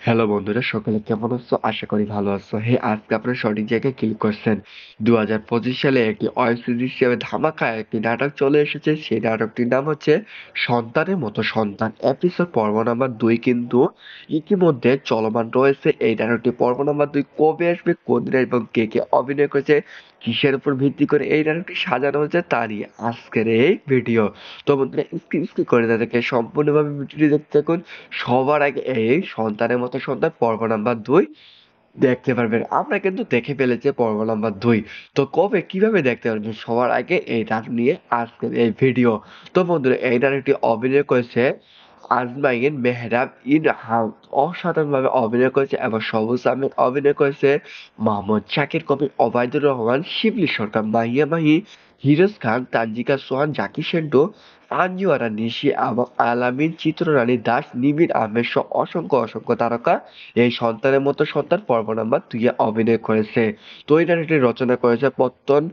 Hello বন্ধুরা, সকলে কেমন আছো? আশা করি ভালো আছো। আজকে আপনারা সঠিক জায়গায় ক্লিক করছেন। 2025 সালে একটি ওয়েব সিরিজ হিসেবে ধামাকা একটি নাটক চলে এসেছে। সেই নাটকটির নাম হচ্ছে সন্তানের মতো সন্তান। এপিসোড পর্ব নাম্বার 2 কিন্তু ইতিমধ্যে চলমান রয়েছে। এই নাটকটি পর্ব নাম্বার 2 কবে আসবে, কোনদিন এবং কে কে অভিনয় করেছে, কিসের উপর ভিত্তি করে এই নাটকটি সাজানো হয়েছে তা নিয়ে আজকের এই ভিডিও। তো বন্ধুরা, স্কিপ করে না দেখে সম্পূর্ণভাবে ভিডিওটি দেখতে থাকুন। সবার আগে এই সন্তানের মতো সন্তান পর্ব নাম্বার 2 দেখতে পারবেন। আমরা কিন্তু দেখে ফেলেছি পর্ব নাম্বার 2। তো কবে কিভাবে দেখতে পারবেন সবার আগে এই নাটক নিয়ে আজকের এই ভিডিও। তো বন্ধুরা, এই নাটকটি অভিনয় করেছে আজমাইন মেহরাব ইনহাম, অসাধারণভাবে অভিনয় করেছে, এবং সবুজ আহমেদ অভিনয় করেছে, মোহাম্মদ শাকির কবির, ওবায়দুর রহমান, শিবলি সরকার, মাহিয়া মাহি, হিরোজ খান, তানজিকা সোহান, জাকি সেন্টু, আঞ্জু আরা নিশি এবং আলামিন, চিত্ররানী দাস, নিবিড় আহমেদ সহ অসংখ্য অসংখ্য তারকা এই সন্তানের মতো সন্তান পর্ব নাম্বার 2 এ অভিনয় করেছে। তো এই নাটকটি রচনা করেছে পত্তন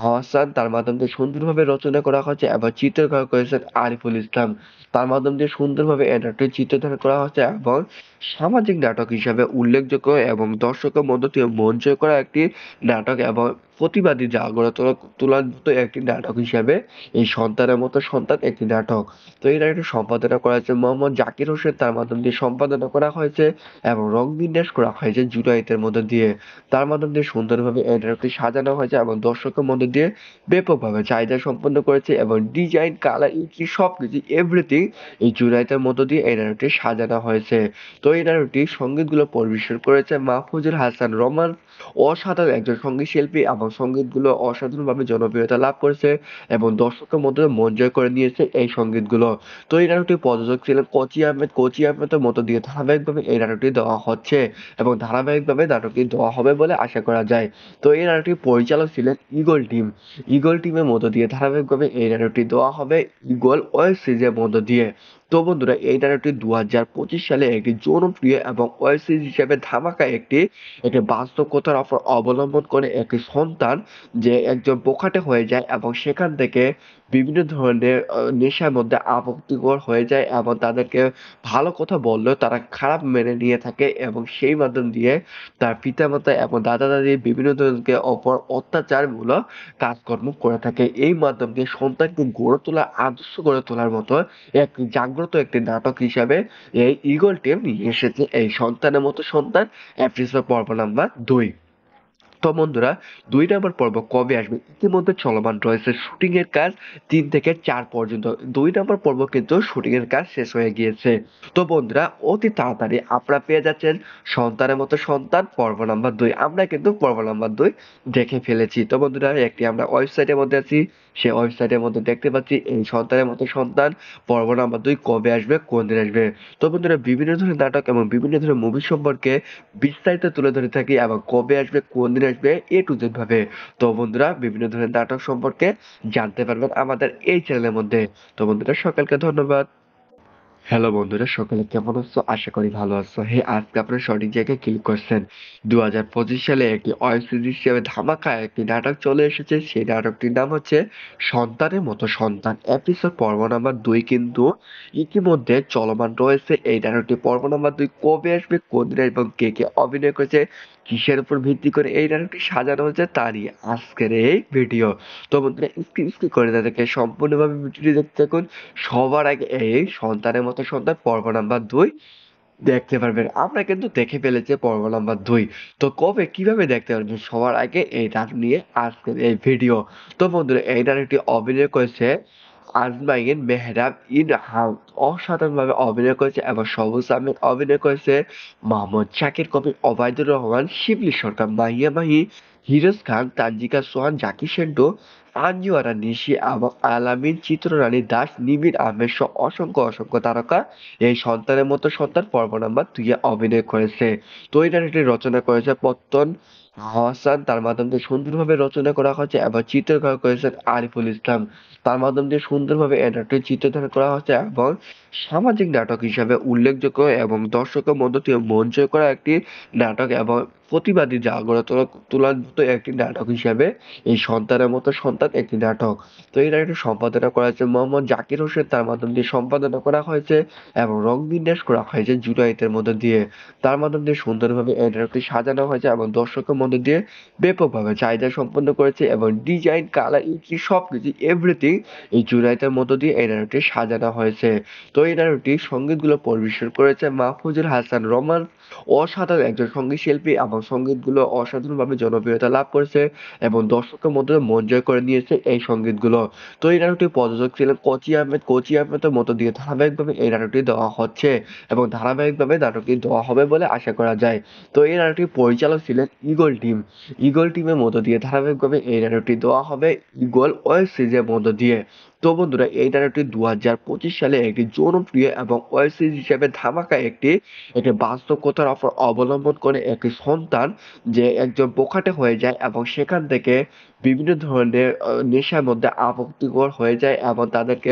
হাসান, তার মাধ্যম দিয়ে সুন্দরভাবে রচনা করা হয়েছে, এবং চিত্রকর করেছেন আরিফুল ইসলাম। তার মাধ্যম দিয়ে সুন্দরভাবে এই নাটকটির চিত্রধারণ করা হয়েছে, এবং সামাজিক নাটক হিসাবে উল্লেখযোগ্য এবং দর্শকের মধ্য দিয়ে মন জয় করা একটি নাটক, এবং প্রতিবাদী জাগরণ তোলার মতো একটি নাটক হিসাবে এই সন্তানের মতো সন্তান একটি নাটক। তো এই নাটকটি সম্পাদনা করা হয়েছে মোহাম্মদ জাকির হোসেন, তার মাধ্যম দিয়ে সম্পাদনা করা হয়েছে, এবং রং বিন্যাস করা হয়েছে জুনায়েতের মধ্য দিয়ে। তার মাধ্যম দিয়ে সুন্দরভাবে এই নাটকটি সাজানো হয়েছে, এবং দর্শকের মধ্য দিয়ে ব্যাপকভাবে চাহিদা সম্পন্ন করেছে, এবং ডিজাইন, কালার, ইত্যাদি সবকিছু এভরিথিং এই জুনায়েতের মধ্য দিয়ে এই নাটকটি সাজানো হয়েছে। তো এই নাটকটি সঙ্গীতগুলো পরিবেশন করেছে মাহফুজুল হাসান রোমান, অসাধারণ একজন সঙ্গীত শিল্পী, এবং সঙ্গীতগুলো অসাধারণভাবে জনপ্রিয়তা লাভ করেছে, এবং দর্শকের মধ্যে মন জয় করে নিয়েছে এই সঙ্গীতগুলো। তো এই নাটকটি প্রযোজক ছিলেন কোচি আহমেদ। কোচি আহমেদের মধ্য দিয়ে ধারাবাহিকভাবে এই নাটকটি দেওয়া হচ্ছে, এবং ধারাবাহিকভাবে নাটকটি দেওয়া হবে বলে আশা করা যায়। তো এই নাটকটির পরিচালক ছিলেন ইগল টিম। ইগল টিমের মধ্য দিয়ে ধারাবাহিকভাবে এই নাটকটি দেওয়া হবে, ইগল ওয়েব সিরিজের মধ্য দিয়ে। তো বন্ধুরা, এই নাটকটি 2025 সালে একটি জনপ্রিয় এবং ওয়েব সিরিজ হিসেবে ধামাকা একটি একটি বাস্তব কথার উপর অবলম্বন করে একটি সন্তান যে একজন বোকাটে হয়ে যায়, এবং সেখান থেকে বিভিন্ন ধরনের নেশার মধ্যে আসক্তিকর হয়ে যায়, এবং তাদেরকে ভালো কথা বললেও তারা খারাপ মেনে নিয়ে থাকে, এবং সেই মাধ্যম দিয়ে তার পিতামাতা এবং দাদা দাদি বিভিন্ন ধরনের অপর অত্যাচারমূলক কাজকর্ম করে থাকে। এই মাধ্যম দিয়ে সন্তানকে গড়ে তোলা, আদর্শ গড়ে তোলার মতো একটি জাগ্রত একটি নাটক হিসাবে এই ঈগল টিম নিয়ে এসেছে এই সন্তানের মতো সন্তান এপিসোড পর্ব নাম্বার 2। তো বন্ধুরা, 2 নম্বর পর্ব কবে আসবে? ইতিমধ্যে চলমান রয়েছে শুটিং এর কাজ 3 থেকে 4 পর্যন্ত। 2 নম্বর পর্ব কিন্তু শুটিং এর কাজ শেষ হয়ে গিয়েছে। তো বন্ধুরা, অতি তাড়াতাড়ি আপনারা পেয়ে যাচ্ছেন সন্তানের মতো সন্তান পর্ব নাম্বার 2। আমরা কিন্তু পর্ব নাম্বার 2 দেখে ফেলেছি। তো বন্ধুরা, একটি আমরা ওয়েবসাইটের মধ্যে আছি। সেই ওয়েবসাইটের মধ্যে দেখতে পাচ্ছি এই সন্তানের মতো সন্তান পর্ব নাম্বার 2 কবে আসবে, কোন দিন আসবে। তো বন্ধুরা, বিভিন্ন ধরনের নাটক এবং বিভিন্ন ধরনের মুভি সম্পর্কে বিস্তারিত তুলে ধরে থাকি, এবং কবে আসবে, কোন দিন আসবে, এ টু জেড ভাবে। তো বন্ধুরা, বিভিন্ন ধরনের নাটক সম্পর্কে জানতে পারবেন আমাদের এই চ্যানেলের মধ্যে। তো বন্ধুরা, সকলকে ধন্যবাদ। হ্যালো বন্ধুরা, সকলে কেমন আছো? আশা করি ভালো আছো। আজকে আপনারা সঠিক জায়গায় ক্লিক করছেন। 2025 সালে একটি ওয়েব সিরিজ হিসেবে ধামাকা একটি নাটক চলে এসেছে। সেই নাটকটির নাম হচ্ছে সন্তানের মতো সন্তান। এপিসোড পর্ব নাম্বার 2 কিন্তু ইতিমধ্যে চলমান রয়েছে। এই নাটকটি পর্ব নাম্বার 2 কবে আসবে, কোনদিন এবং কে কে অভিনয় করেছে, কিসের উপর ভিত্তি করে এই নাটকটি সাজানো হয়েছে তা নিয়ে আজকের এই ভিডিও। তো বন্ধুরা, স্কিপ করে না দেখে সম্পূর্ণভাবে ভিডিওটি দেখতে থাকুন। সবার আগে এই সন্তানের মতো সন্তান পর্ব নাম্বার 2 দেখতে পারবেন। আমরা কিন্তু দেখে ফেলেছি পর্ব নাম্বার 2। তো কবে কিভাবে দেখতে পারবেন সবার আগে এই নাটক নিয়ে আজকের এই ভিডিও। তো বন্ধুরা, এই নাটকটি অভিনয় করেছে আজমাইন মেহরাব ইনহাম, অসাধারণভাবে অভিনয় করেছে, এবং সবুজ আহমেদ অভিনয় করেছে, মোহাম্মদ শাকির কবির, ওবায়দুর রহমান, শিবলি সরকার, মাহিয়া মাহি, হিরোজ খান, তানজিকা সোহান, জাকি সেন্টু, আঞ্জু আরা নিশি এবং আলামিন, চিত্ররানী দাস, নিবিড় আহমেদ সহ অসংখ্য অসংখ্য তারকা এই সন্তানের মতো সন্তান পর্ব নাম্বার 2 এ অভিনয় করেছে। তো এই নাটকটি রচনা করেছে পত্তন হাসান, তার মাধ্যম দিয়ে সুন্দরভাবে রচনা করা হয়েছে এবং চিত্রকর করেছেন আরিফুল ইসলাম। তার মাধ্যম দিয়ে সুন্দরভাবে এই নাটকটি চিত্রধারণ করা হয়েছে এবং সামাজিক নাটক হিসাবে উল্লেখযোগ্য এবং দর্শকের মধ্য দিয়ে মন জয় করা একটি নাটক এবং প্রতিবাদী জাগরণ তোলার মতো একটি নাটক হিসাবে এই সন্তানের মতো সন্তান একটি নাটক। তো এই নাটকটি সম্পাদনা করা হয়েছে মোহাম্মদ জাকির হোসেন, তার মাধ্যম দিয়ে সম্পাদনা করা হয়েছে এবং রং বিন্যাস করা হয়েছে জুনায়েতের মধ্য দিয়ে। তার মাধ্যম দিয়ে সুন্দরভাবে এই নাটকটি সাজানো হয়েছে এবং দর্শকের মধ্যে দিয়ে ব্যাপকভাবে চাহিদা সম্পন্ন করেছে এবং ডিজাইন, কালার, ইত্যাদি সবকিছু এভরিথিং এই জুনায়েতের মধ্য দিয়ে এই নাটকটি সাজানো হয়েছে। তো এই নাটকটি সঙ্গীতগুলো পরিবেশন করেছে মাহফুজুল হাসান রহমান, অসাধারণ একজন সঙ্গীত শিল্পী এবং সঙ্গীতগুলো অসাধারণভাবে জনপ্রিয়তা লাভ করেছে এবং দর্শকের মধ্যে মন জয় করে নিয়েছে এই সঙ্গীতগুলো। তো এই নাটকটি প্রযোজক ছিলেন কোচি আহমেদ। কোচি আহমেদের মধ্য দিয়ে ধারাবাহিকভাবে এই নাটকটি দেওয়া হচ্ছে এবং ধারাবাহিকভাবে নাটকটি দেওয়া হবে বলে আশা করা যায়। তো এই নাটকটির পরিচালক ছিলেন ঈগল টিম। ঈগল টিমের মধ্য দিয়ে ধারাবাহিকভাবে এই নাটকটি দেওয়া হবে ঈগল ওয়েব সিরিজের মধ্য দিয়ে। তো বন্ধুরা, এই নাটকটি 2025 সালে একটি জনপ্রিয় এবং ওয়েব সিরিজ হিসেবে ধামাকা একটি একটি বাস্তব কথার উপর অবলম্বন করে একটি সন্তান যে একজন বোকাটে হয়ে যায় এবং সেখান থেকে বিভিন্ন ধরনের নেশার মধ্যে আসক্তিকর হয়ে যায় এবং তাদেরকে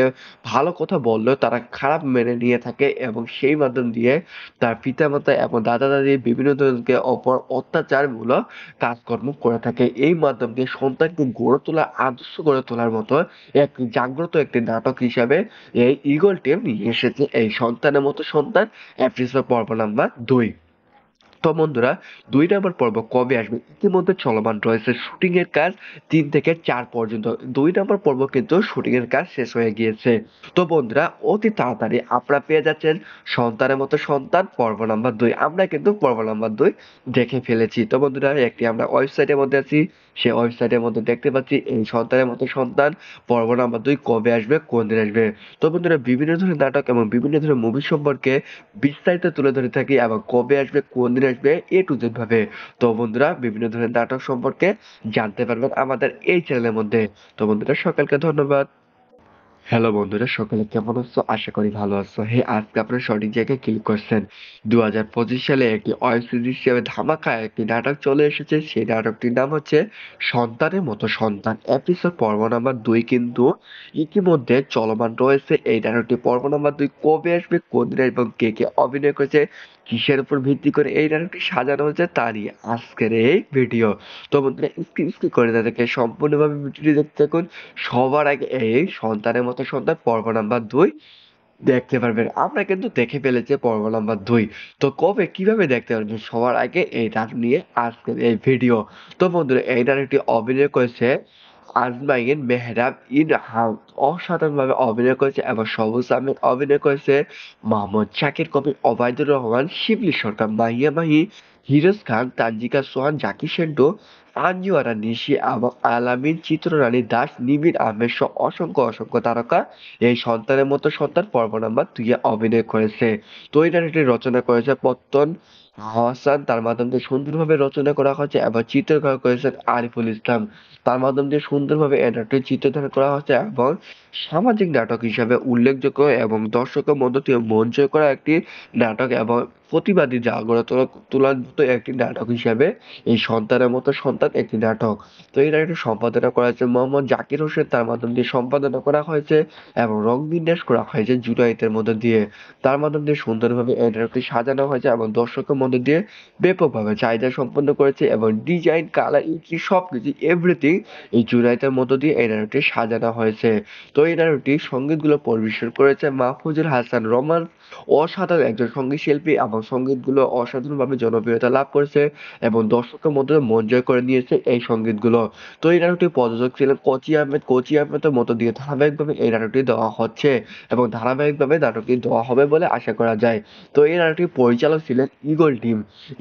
ভালো কথা বললেও তারা খারাপ মেনে নিয়ে থাকে এবং সেই মাধ্যম দিয়ে তার পিতামাতা এবং দাদা দাদি বিভিন্ন ধরনের অপর অত্যাচারমূলক কাজকর্ম করে থাকে। এই মাধ্যম দিয়ে সন্তানকে গড়ে তোলা, আদর্শ গড়ে তোলার মতো একটি জাগ্রত একটি নাটক হিসাবে এই ঈগল টিম নিয়ে এসেছে এই সন্তানের মতো সন্তান এপিসোড পর্ব নাম্বার 2। তো বন্ধুরা, 2 নম্বর পর্ব কবে আসবে? ইতিমধ্যে চলমান রয়েছে শুটিং এর কাজ 3 থেকে 4 পর্যন্ত। 2 নম্বর পর্ব কিন্তু শুটিং এর কাজ শেষ হয়ে গিয়েছে। তো বন্ধুরা, অতি তাড়াতাড়ি আপনারা পেয়ে যাচ্ছেন সন্তানের মতো সন্তান পর্ব নাম্বার 2। আমরা কিন্তু পর্ব নাম্বার 2 দেখে ফেলেছি। তো বন্ধুরা, একটি আমরা ওয়েবসাইটের মধ্যে আছি। সেই ওয়েবসাইটের মধ্যে দেখতে পাচ্ছি এই সন্তানের মতো সন্তান পর্ব নাম্বার 2 কবে আসবে, কোন দিন আসবে। তো বন্ধুরা, বিভিন্ন ধরনের নাটক এবং বিভিন্ন ধরনের মুভি সম্পর্কে বিস্তারিত তুলে ধরে থাকি এবং কবে আসবে, কোন দিন আসবে, এ টু জেড ভাবে। তো বন্ধুরা, বিভিন্ন ধরনের নাটক সম্পর্কে জানতে পারবেন আমাদের এই চ্যানেলের মধ্যে। তো বন্ধুরা, সকলকে ধন্যবাদ। হ্যালো বন্ধুরা, সকলে কেমন আছো? আশা করি ভালো আছো। আজকে আপনারা সঠিক জায়গায় ক্লিক করছেন। 2025 সালে একটি ওয়েব সিরিজ হিসেবে ধামাকা একটি নাটক চলে এসেছে। সেই নাটকটির নাম হচ্ছে সন্তানের মতো সন্তান। এপিসোড পর্ব নাম্বার 2 কিন্তু ইতিমধ্যে চলমান রয়েছে। এই নাটকটি পর্ব নাম্বার 2 কবে আসবে, কোন দিন এবং কে কে অভিনয় করেছে, কিসের উপর ভিত্তি করে এই নাটকটি সাজানো হয়েছে, তা নিয়ে আজকের এই ভিডিও। তো বন্ধুরা, স্কিপ করে না দেখে সম্পূর্ণভাবে ভিডিওটি দেখতে থাকুন। সবার আগে এই সন্তানের মতো সন্তান পর্ব নাম্বার 2 দেখতে পারবেন। আমরা কিন্তু দেখে ফেলেছি পর্ব নাম্বার 2। তো কবে কিভাবে দেখতে পারবেন সবার আগে এই নাটক নিয়ে আজকের এই ভিডিও। তো বন্ধুরা, এই নাটকটি অভিনয় করেছে আজমাইন মেহরাব ইনহাম, অসাধারণভাবে অভিনয় করেছে এবং সবুজ আহমেদ অভিনয় করেছে, মোহাম্মদ শাকির কবির, ওবায়দুর রহমান, শিবলি সরকার, মাহিয়া মাহি, হিরোজ খান, তানজিকা সোহান, জাকি সেন্টু, আঞ্জু আরা নিশি এবং আলামিন, চিত্ররানী দাস, নিবিড় আহমেদ সহ অসংখ্য অসংখ্য তারকা এই সন্তানের মতো সন্তান পর্ব নাম্বার 2 এ অভিনয় করেছে। তো এই নাটকটি রচনা করেছে পত্তন হাসান, তার মাধ্যম দিয়ে সুন্দরভাবে রচনা করা হয়েছে এবং চিত্রকর করেছেন আরিফুল ইসলাম। তার মাধ্যম দিয়ে সুন্দরভাবে এই নাটকটি চিত্রধারণ করা হয়েছে এবং সামাজিক নাটক হিসাবে উল্লেখযোগ্য এবং দর্শকের মধ্য দিয়ে মন জয় করা একটি নাটক এবং প্রতিবাদী জাগরণ তোলার মতো একটি নাটক হিসাবে এই সন্তানের মতো সন্তান একটি নাটক। তো এই নাটকটি সম্পাদনা করা হয়েছে মোহাম্মদ জাকির হোসেন, তার মাধ্যম দিয়ে সম্পাদনা করা হয়েছে এবং রং বিন্যাস করা হয়েছে জুনায়েতের মধ্য দিয়ে। তার মাধ্যম দিয়ে সুন্দরভাবে এই নাটকটি সাজানো হয়েছে এবং দর্শকের মধ্যে দিয়ে ব্যাপকভাবে চাহিদা সম্পন্ন করেছে এবং ডিজাইন, কালার, ইত্যাদি সবকিছু এভরিথিং এই জুনায়েতের মধ্য দিয়ে এই নাটকটি সাজানো হয়েছে। তো এই নাটকটি সঙ্গীতগুলো পরিবেশন করেছে মাহফুজুল হাসান রহমান, অসাধারণ একজন সঙ্গীত শিল্পী এবং সঙ্গীতগুলো অসাধারণভাবে জনপ্রিয়তা লাভ করেছে এবং দর্শকের মধ্যে মন জয় করে নিয়েছে এই সঙ্গীতগুলো। তো এই নাটকটি প্রযোজক ছিলেন কোচি আহমেদ। কোচি আহমেদের মধ্য দিয়ে ধারাবাহিকভাবে এই নাটকটি দেওয়া হচ্ছে এবং ধারাবাহিকভাবে নাটকটি দেওয়া হবে বলে আশা করা যায়। তো এই নাটকটির পরিচালক ছিলেন ঈগল টিম।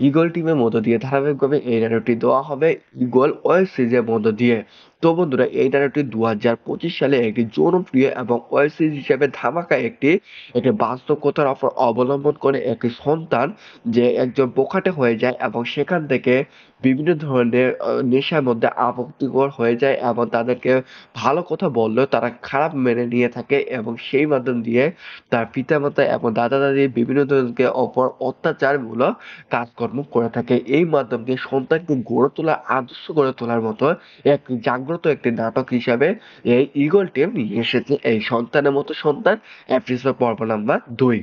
ঈগল টিমের মধ্য দিয়ে ধারাবাহিকভাবে এই নাটকটি দেওয়া হবে ঈগল ওয়েব সিরিজের মধ্য দিয়ে। তো বন্ধুরা, এই নাটকটি 2025 সালে একটি জনপ্রিয় এবং ওয়েব সিরিজ হিসেবে ধামাকা একটি একটি বাস্তব কথার উপর অবলম্বন করে একটি সন্তান যে একজন বোকাটে হয়ে যায় এবং সেখান থেকে বিভিন্ন ধরনের নেশার মধ্যে আসক্তিকর হয়ে যায় এবং তাদেরকে ভালো কথা বললেও তারা খারাপ মেনে নিয়ে থাকে এবং সেই মাধ্যম দিয়ে তার পিতামাতা এবং দাদা-দাদি বিভিন্ন ধরনের অপর অত্যাচারমূলক কাজকর্ম করে থাকে। এই মাধ্যম দিয়ে সন্তানকে গড়ে তোলা, আদর্শ গড়ে তোলার মতো জাগ্রত একটি নাটক হিসাবে এই ঈগল টিম নিয়ে এসেছে এই সন্তানের মতো সন্তান এপিসোড পর্ব নাম্বার ২।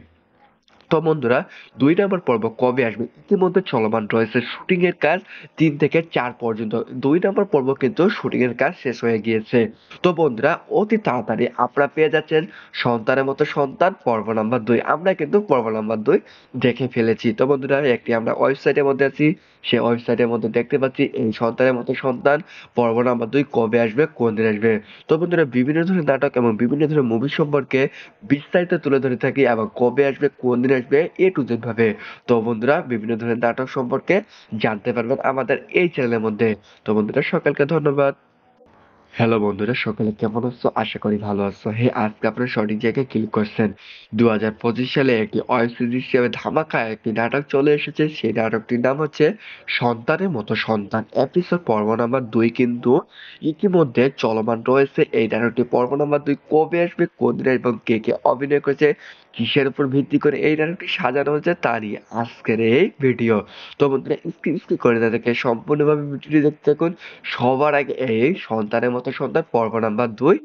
তো বন্ধুরা ২ নম্বর পর্ব কবে আসবে? ইতিমধ্যে চলমান রয়েছে শুটিং এর কাজ ৩ থেকে ৪ পর্যন্ত। ২ নম্বর পর্ব কিন্তু শুটিং এর কাজ শেষ হয়ে গিয়েছে। তো বন্ধুরা অতি তাড়াতাড়ি আপনারা পেয়ে যাচ্ছেন সন্তানের মতো সন্তান পর্ব নাম্বার ২। আমরা কিন্তু পর্ব নাম্বার ২ দেখে ফেলেছি। তো বন্ধুরা একটি আমরা ওয়েবসাইটের মধ্যে আছি। সেই ওয়েবসাইটের মধ্যে দেখতে পাচ্ছি এই সন্তানের মতো সন্তান পর্ব নাম্বার ২ কবে আসবে, কোন দিন আসবে। তো বন্ধুরা বিভিন্ন ধরনের নাটক এবং বিভিন্ন ধরনের মুভি সম্পর্কে বিস্তারিত তুলে ধরে থাকি এবং কবে আসবে, কোন দিন আসবে A to Z ভাবে। তো বন্ধুরা বিভিন্ন ধরনের নাটক সম্পর্কে জানতে পারবেন আমাদের এই চ্যানেলের মধ্যে। তো বন্ধুরা সকলকে ধন্যবাদ। হ্যালো বন্ধুরা, সকলে কেমন আছো? আশা করি ভালো আছো। আজকে আপনারা সঠিক জায়গায় ক্লিক করছেন। 2025 সালে একটি ওয়েব সিরিজ হিসেবে ধামাকা একটি নাটক চলে এসেছে। সেই নাটকটির নাম হচ্ছে সন্তানের মতো সন্তান। এপিসোড পর্ব নাম্বার ২ কিন্তু ইতিমধ্যে চলমান রয়েছে। এই নাটকটি পর্ব নাম্বার ২ কবে আসবে, কোন দিনে এবং কে কে অভিনয় করেছে, কিসের উপর ভিত্তি করে এই নাটকটি সাজানো হয়েছে তা নিয়ে আজকের এই ভিডিও। তো বন্ধুরা স্কিপ করে তাদেরকে সম্পূর্ণভাবে ভিডিওটি দেখতে থাকুন। সবার আগে এই সন্তানের মতো সন্তান পর্ব নাম্বার ২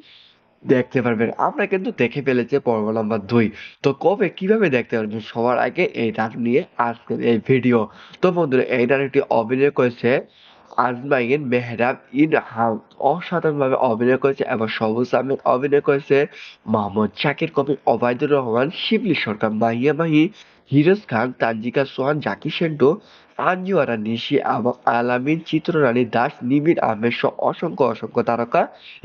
দেখতে পারবেন। আমরা কিন্তু দেখে ফেলেছি পর্ব নাম্বার ২। তো কবে কিভাবে দেখতে পারবেন সবার আগে এই নাটক নিয়ে আজকের এই ভিডিও। তো বন্ধুরা এই নাটকটি অভিনয় করেছে আজমাইন মেহরাব ইনহাম অসাধারণভাবে অভিনয় করেছে এবং সবুজ আহমেদ অভিনয় করেছে, মাহমুদ শাকির কবির, ওবায়দুর রহমান, শিবলি সরকার, মাহিয়া মাহি, হিরোজ খান, তানজিকা সোহান, জাকি সেন্টু, আঞ্জু আরা নিশি এবং আলামিন, চিত্ররানী দাস, নিবিড় আহমেদ সহ অসংখ্য তারকা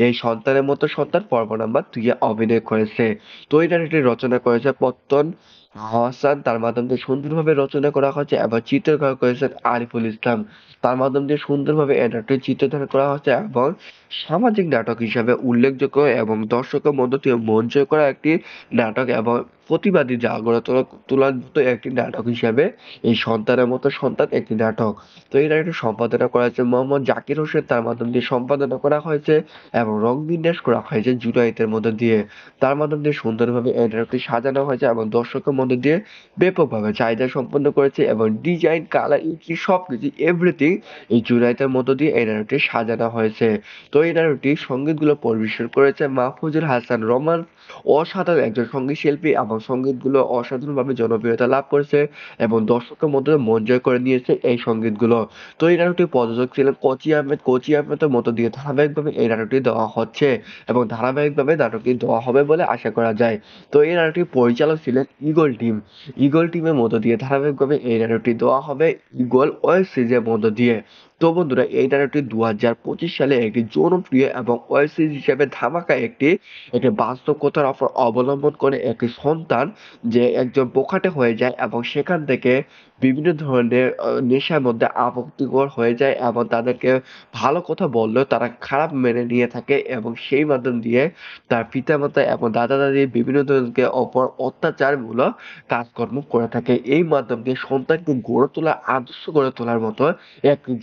এই সন্তানের মতো সন্তান পর্ব নাম্বার ২ এ অভিনয় করেছে। তো এই নাটকটি রচনা করেছে পত্তন হাসান, তার মাধ্যম দিয়ে সুন্দরভাবে রচনা করা হয়েছে এবং চিত্রকর করেছেন আরিফুল ইসলাম। তার মাধ্যম দিয়ে সুন্দরভাবে এই নাটকটি চিত্রধারণ করা হয়েছে এবং সামাজিক নাটক হিসাবে উল্লেখযোগ্য এবং দর্শকের মধ্য থেকে মন জয় করা একটি নাটক এবং প্রতিবাদী জাগরণ তোলার মতো একটি নাটক হিসাবে এই সন্তানের মতো সন্তান একটি নাটক। তো এই নাটকটি সম্পাদনা করা হয়েছে মোহাম্মদ জাকির হোসেন, তার মাধ্যম দিয়ে সম্পাদনা করা হয়েছে এবং রং বিন্যাস করা হয়েছে জুনায়েতের মধ্য দিয়ে। তার মাধ্যম দিয়ে সুন্দরভাবে এই নাটকটি সাজানো হয়েছে এবং দর্শকের মধ্য দিয়ে ব্যাপকভাবে চাহিদা সম্পন্ন করেছে এবং ডিজাইন, কালার, সবকিছু এভরিথিং এই জুনায়েতের মধ্য দিয়ে এই নাটকটি সাজানো হয়েছে। তো এই নাটকটি সঙ্গীতগুলো পরিবেশন করেছে মাহফুজুল হাসান রোমান, অসাধারণ একজন সঙ্গীত শিল্পী এবং সঙ্গীতগুলো অসাধারণভাবে জনপ্রিয়তা লাভ করেছে এবং দর্শকের মধ্যে মন জয় করে নিয়েছে এই সঙ্গীতগুলো। তো এই নাটকটি প্রযোজক ছিলেন কোচি আহমেদ। কোচি আহমেদের মধ্য দিয়ে ধারাবাহিকভাবে এই নাটকটি দেওয়া হচ্ছে এবং ধারাবাহিকভাবে নাটকটি দেওয়া হবে বলে আশা করা যায়। তো এই নাটকটির পরিচালক ছিলেন ঈগল টিম। ঈগল টিমের মধ্য দিয়ে ধারাবাহিকভাবে এই নাটকটি দেওয়া হবে ঈগল ওয়েব সিরিজের মধ্য দিয়ে। তো বন্ধুরা এই নাটকটি ২০২৫ সালে একটি জনপ্রিয় এবং ওয়েব সিরিজ হিসেবে ধামাকা একটি বাস্তবতার উপর অবলম্বন করে একটি সন্তান যে একজন বোকাটে হয়ে যায় এবং সেখান থেকে বিভিন্ন ধরনের নেশার মধ্যে আসক্তিকর হয়ে যায় এবং তাদেরকে ভালো কথা বললেও তারা খারাপ মেনে নিয়ে থাকে এবং সেই মাধ্যম দিয়ে তার পিতামাতা এবং দাদা-দাদি বিভিন্ন ধরনের অপর অত্যাচারমূলক কাজকর্ম করে থাকে। এই মাধ্যম দিয়ে সন্তানকে গড়ে তোলা, আদর্শ গড়ে তোলার মতো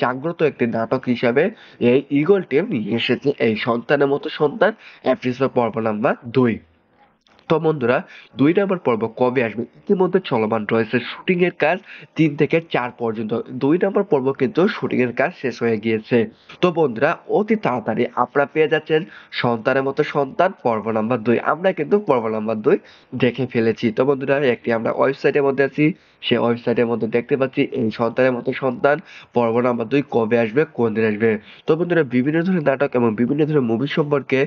জাগ্রত একটি নাটক হিসাবে এই ঈগল টিম নিয়ে এসেছে এই সন্তানের মতো সন্তান এপিসোড পর্ব নাম্বার ২। তো বন্ধুরা ২ নম্বর পর্ব কবে আসবে? ইতিমধ্যে চলমান রয়েছে শুটিং এর কাজ ৩ থেকে ৪ পর্যন্ত। ২ নম্বর পর্ব কিন্তু শুটিং এর কাজ শেষ হয়ে গিয়েছে। তো বন্ধুরা অতি তাড়াতাড়ি আপনারা পেয়ে যাচ্ছেন সন্তানের মতো সন্তান পর্ব নাম্বার ২। আমরা কিন্তু পর্ব নাম্বার ২ দেখে ফেলেছি। তো বন্ধুরা একটি আমরা ওয়েবসাইটের মধ্যে আছি। সেই ওয়েবসাইটের মধ্যে দেখতে পাচ্ছি এই সন্তানের মতো সন্তান পর্ব নাম্বার ২ কবে আসবে, কোন দিন আসবে। তো বন্ধুরা বিভিন্ন ধরনের নাটক এবং বিভিন্ন ধরনের মুভি সম্পর্কে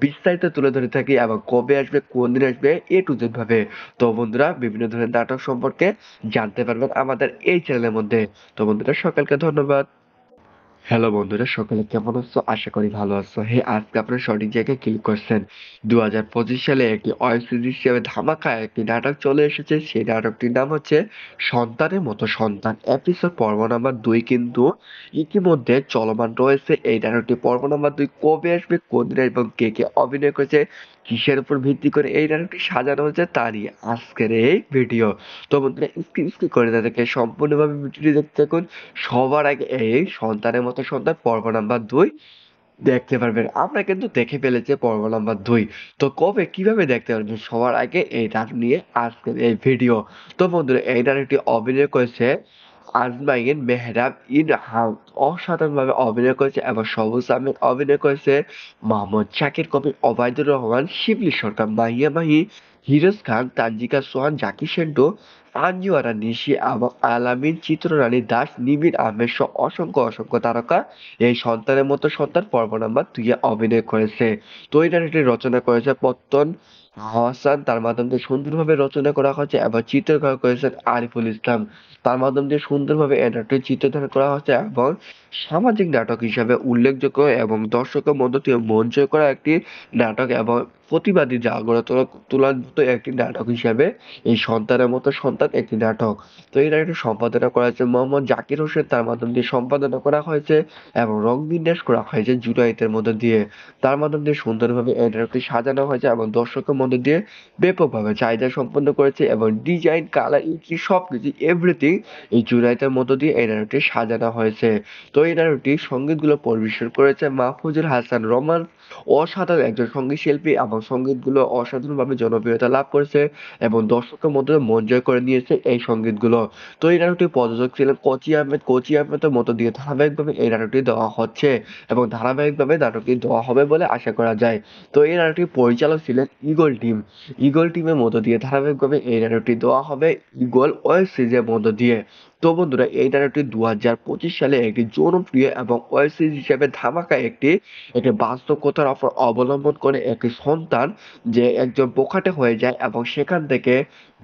বিস্তারিত তুলে ধরে থাকি এবং কবে আসবে, কোন দিন আসবে A to Z ভাবে। তো বন্ধুরা বিভিন্ন ধরনের নাটক সম্পর্কে জানতে পারবেন আমাদের এই চ্যানেলের মধ্যে। তো বন্ধুরা সকলকে ধন্যবাদ। হ্যালো বন্ধুরা, সকলে কেমন আছো? আশা করি ভালো আছো। আজকে আপনারা সঠিক জায়গায় ক্লিক করছেন। 2025 সালে একটি ওয়েব সিরিজ হিসেবে ধামাকা একটি নাটক চলে এসেছে। সেই নাটকটির নাম হচ্ছে সন্তানের মতো সন্তান। এপিসোড পর্ব নাম্বার ২ কিন্তু ইতিমধ্যে চলমান রয়েছে। এই নাটকটি পর্ব নাম্বার ২ কবে আসবে, কোন দিনে এবং কে কে অভিনয় করেছে, কিসের উপর ভিত্তি করে এই নাটকটি সাজানো হয়েছে তা নিয়ে আজকের এই ভিডিও। তো বন্ধুরা স্কিপ করে তাদেরকে সম্পূর্ণভাবে ভিডিওটি দেখতে থাকুন। সবার আগে এই সন্তানের মতো সন্তান পর্ব নাম্বার 2 দেখতে পারবেন। আমরা কিন্তু দেখে ফেলেছি পর্ব নাম্বার 2। তো কবে কিভাবে দেখতে পারবেন সবার আগে এই নাটক নিয়ে আজকের এই ভিডিও। তো বন্ধুরা এই নাটকটি অভিনয় করেছে আজমাইন মেহরাব ইনহাম, অসাধারণভাবে অভিনয় করেছে এবং সবুজ আহমেদ অভিনয় করেছে, মোহাম্মদ শাকির কবির, ওবায়দুর রহমান, শিবলি সরকার, মাহিয়া মাহি, হিরোজ খান, তানজিকা সোহান, জাকি সেন্টু, আঞ্জু আরা নিশি এবং আলামিন, চিত্ররানী দাস, নিবিড় আহমেদ সহ অসংখ্য তারকা এই সন্তানের মতো সন্তান পর্ব নাম্বার 2 এ অভিনয় করেছে। তো এই নাটকটি রচনা করেছে পত্তন হাসান, তার মাধ্যম দিয়ে সুন্দরভাবে রচনা করা হয়েছে এবং চিত্রকর করেছেন আরিফুল ইসলাম। তার মাধ্যম দিয়ে সুন্দরভাবে এই নাটকটি চিত্রধারণ করা হয়েছে এবং সামাজিক নাটক হিসাবে উল্লেখযোগ্য এবং দর্শকের মধ্য থেকে মন জয় করা একটি নাটক এবং প্রতিবাদী জাগ্রত তোলার মতো একটি নাটক হিসাবে এই সন্তানের মতো সন্তান একটি নাটক। তো এই নাটকটি সম্পাদনা করা হয়েছে মোহাম্মদ জাকির হোসেন, তার মাধ্যম দিয়ে সম্পাদনা করা হয়েছে এবং রং বিন্যাস করা হয়েছে জুনায়েতের মধ্যে দিয়ে। তার মাধ্যম দিয়ে সুন্দরভাবে এই নাটকটি সাজানো হয়েছে এবং দর্শকের মধ্যে দিয়ে ব্যাপকভাবে চাহিদা সম্পন্ন করেছে এবং ডিজাইন, কালার, সবকিছু এভরিথিং এই জুনায়েতের মধ্য দিয়ে এই নাটকটি সাজানো হয়েছে। তো এই নাটকটি সঙ্গীতগুলো পরিবেশন করেছে মাহফুজুল হাসান রোমান, অসাধারণ একজন সঙ্গীত শিল্পী এবং সঙ্গীতগুলো অসাধারণভাবে জনপ্রিয়তা লাভ করেছে এবং দর্শকের মধ্যে মন জয় করে নিয়েছে এই সঙ্গীতগুলো। তো এই নাটকটি প্রযোজক ছিলেন কোচি আহমেদের মধ্য দিয়ে ধারাবাহিকভাবে এই নাটকটি দেওয়া হচ্ছে এবং ধারাবাহিকভাবে নাটকটি দেওয়া হবে বলে আশা করা যায়। তো এই নাটকটির পরিচালক ছিলেন ইগল টিমের মধ্য দিয়ে ধারাবাহিকভাবে এই নাটকটি দেওয়া হবে ইগল ওয়েব সিরিজের মধ্য দিয়ে। তো বন্ধুরা এই নাটকটি 2025 সালে একটি জনপ্রিয় এবং ওয়েব সিরিজ হিসেবে ধামাকা একটি বাস্তবতার উপর অবলম্বন করে একটি সন্তান যে একজন বোকাটে হয়ে যায় এবং সেখান থেকে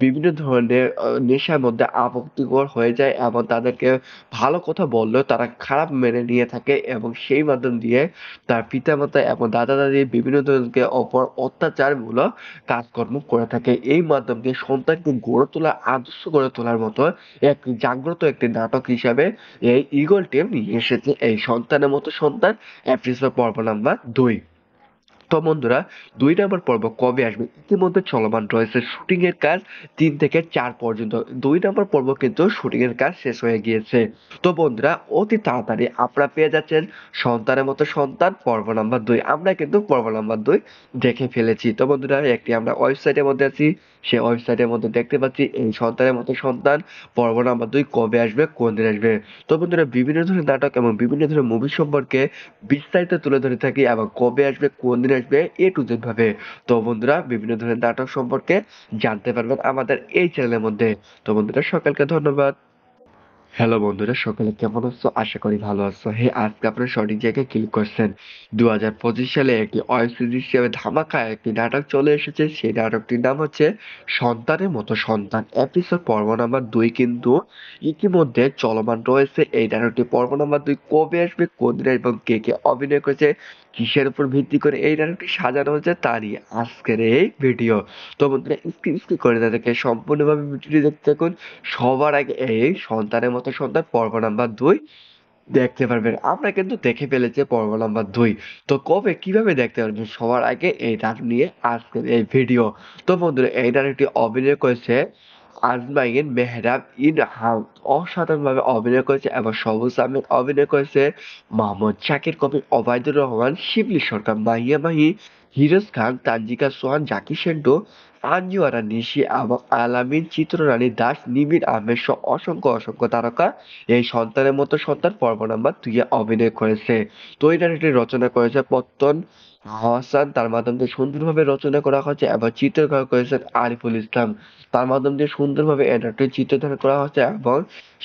বিভিন্ন ধরনের নেশার মধ্যে আসক্তিকর হয়ে যায় এবং তাদেরকে ভালো কথা বললেও তারা খারাপ মেনে নিয়ে থাকে এবং সেই মাধ্যম দিয়ে তার পিতামাতা এবং দাদা দাদি বিভিন্ন ধরনের অপর অত্যাচারমূলক কাজকর্ম করে থাকে। এই মাধ্যম দিয়ে সন্তানকে গড়ে তোলা, আদর্শ গড়ে তোলার মতো একটি জাগ্রত একটি নাটক হিসাবে এই ঈগল টিম নিয়ে এসেছে এই সন্তানের মতো সন্তান এপিসোড পর্ব নাম্বার 2। তো বন্ধুরা 2 নম্বর পর্ব কবে আসবে? ইতিমধ্যে চলমান রয়েছে শুটিং এর কাজ 3 থেকে 4 পর্যন্ত। 2 নম্বর পর্ব কিন্তু শুটিং এর কাজ শেষ হয়ে গিয়েছে। তো বন্ধুরা অতি তাড়াতাড়ি আপনারা পেয়ে যাচ্ছেন সন্তানের মতো সন্তান পর্ব নাম্বার 2। আমরা কিন্তু পর্ব নাম্বার 2 দেখে ফেলেছি। তো বন্ধুরা একটি আমরা ওয়েবসাইটের মধ্যে আছি। সেই ওয়েবসাইটের মধ্যে দেখতে পাচ্ছি এই সন্তানের মতো সন্তান পর্ব নাম্বার 2 কবে আসবে, কোন দিন আসবে। তো বন্ধুরা বিভিন্ন ধরনের নাটক এবং বিভিন্ন ধরনের মুভি সম্পর্কে বিস্তারিত তুলে ধরে থাকি এবং কবে আসবে, কোন দিন আসবে, এ টু জেড ভাবে। তো বন্ধুরা বিভিন্ন ধরনের নাটক সম্পর্কে জানতে পারবেন আমাদের এই চ্যানেলের মধ্যে। তো বন্ধুরা সকলকে ধন্যবাদ। হ্যালো বন্ধুরা, সকলে কেমন আছো? আশা করি ভালো আছো। আজকে আপনারা সঠিক জায়গায় ক্লিক করছেন। 2025 সালে একটি ওয়েব সিরিজ হিসেবে ধামাকা একটি নাটক চলে এসেছে। সেই নাটকটির নাম হচ্ছে সন্তানের মতো সন্তান। এপিসোড পর্ব নাম্বার 2 কিন্তু ইতিমধ্যে চলমান রয়েছে। এই নাটকটি পর্ব নাম্বার 2 কবে আসবে, কোন দিন এবং কে অভিনয় করেছে, কিসের উপর ভিত্তি করে এই নাটকটি সাজানো হয়েছে তা নিয়ে আজকের এই ভিডিও। তো বন্ধুরা স্কিপ করে তাদেরকে সম্পূর্ণভাবে ভিডিওটি দেখতে থাকুন। সবার আগে এই সন্তানের মতো সন্তান পর্ব নাম্বার 2 দেখতে পারবেন। আমরা কিন্তু দেখে ফেলেছি পর্ব নাম্বার 2। তো কবে কিভাবে দেখতে পারবেন সবার আগে এই নাটক নিয়ে আজকের এই ভিডিও। তো বন্ধুরা এই নাটকটি অভিনয় করেছে আজমাইন মেহরাব ইনহাম, অসাধারণভাবে অভিনয় করেছে এবং সবুজ আহমেদ অভিনয় করেছে, মোহাম্মদ শাকির কবির, ওবায়দুর রহমান, শিবলি সরকার, মাহিয়া মাহি, হিরোজ খান, তানজিকা সোহান, জাকি সেন্টু, আঞ্জু আরা নিশি এবং আলামিন, চিত্ররানী দাস, নিবিড় আহমেদ সহ অসংখ্য তারকা এই সন্তানের মতো সন্তান পর্ব নাম্বার 2 এ অভিনয় করেছে। তো এই নাটকটি রচনা করেছে পত্তন হাসান, তার মাধ্যম দিয়ে সুন্দরভাবে রচনা করা হয়েছে এবং চিত্রকর করেছেন আরিফুল ইসলাম। তার মাধ্যম দিয়ে সুন্দরভাবে এই নাটকটি চিত্রধারণ করা হয়েছে এবং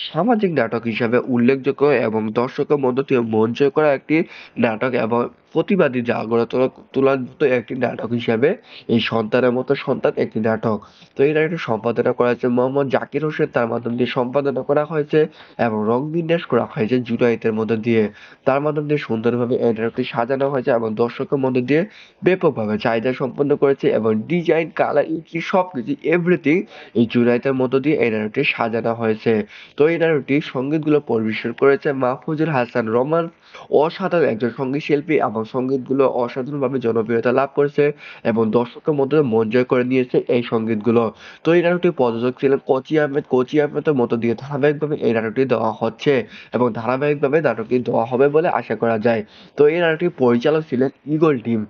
সামাজিক নাটক হিসাবে উল্লেখযোগ্য এবং দর্শকের মধ্য থেকে মন জয় করা একটি নাটক এবং প্রতিবাদী জাগ্রত তোলার মতো একটি নাটক হিসাবে এই সন্তানের মতো সন্তান একটি নাটক। তো এই নাটকটি সম্পাদনা করা হয়েছে মোহাম্মদ জাকির হোসেন, তার মাধ্যম দিয়ে সম্পাদনা করা হয়েছে এবং রং বিন্যাস করা হয়েছে জুনায়েতের মধ্যে দিয়ে। তার মাধ্যম দিয়ে সুন্দরভাবে এই নাটকটি সাজানো হয়েছে এবং দর্শকের মধ্যে দিয়ে ব্যাপকভাবে চাহিদা সম্পন্ন করেছে এবং ডিজাইন, কালার, সবকিছু এভরিথিং এই জুনায়েতের মধ্য দিয়ে এই নাটকটি সাজানো হয়েছে। তো এই নাটকটি সঙ্গীতগুলো পরিবেশন করেছে মাহফুজুল হাসান রোমান, অসাধারণ একজন সঙ্গীত শিল্পী এবং এবং সঙ্গীতগুলো অসাধারণভাবে জনপ্রিয়তা লাভ করেছে এবং দর্শকের মধ্যে মন জয় করে নিয়েছে এই সঙ্গীতগুলো। তো এই নাটকটির প্রযোজক ছিলেন কোচি আহমেদ। কোচি আহমেদের মধ্য দিয়ে ধারাবাহিকভাবে এই নাটকটি দেওয়া হচ্ছে এবং ধারাবাহিকভাবে নাটকটি দেওয়া হবে বলে আশা করা যায়। তো এই নাটকটির পরিচালক ছিলেন ঈগল টিম।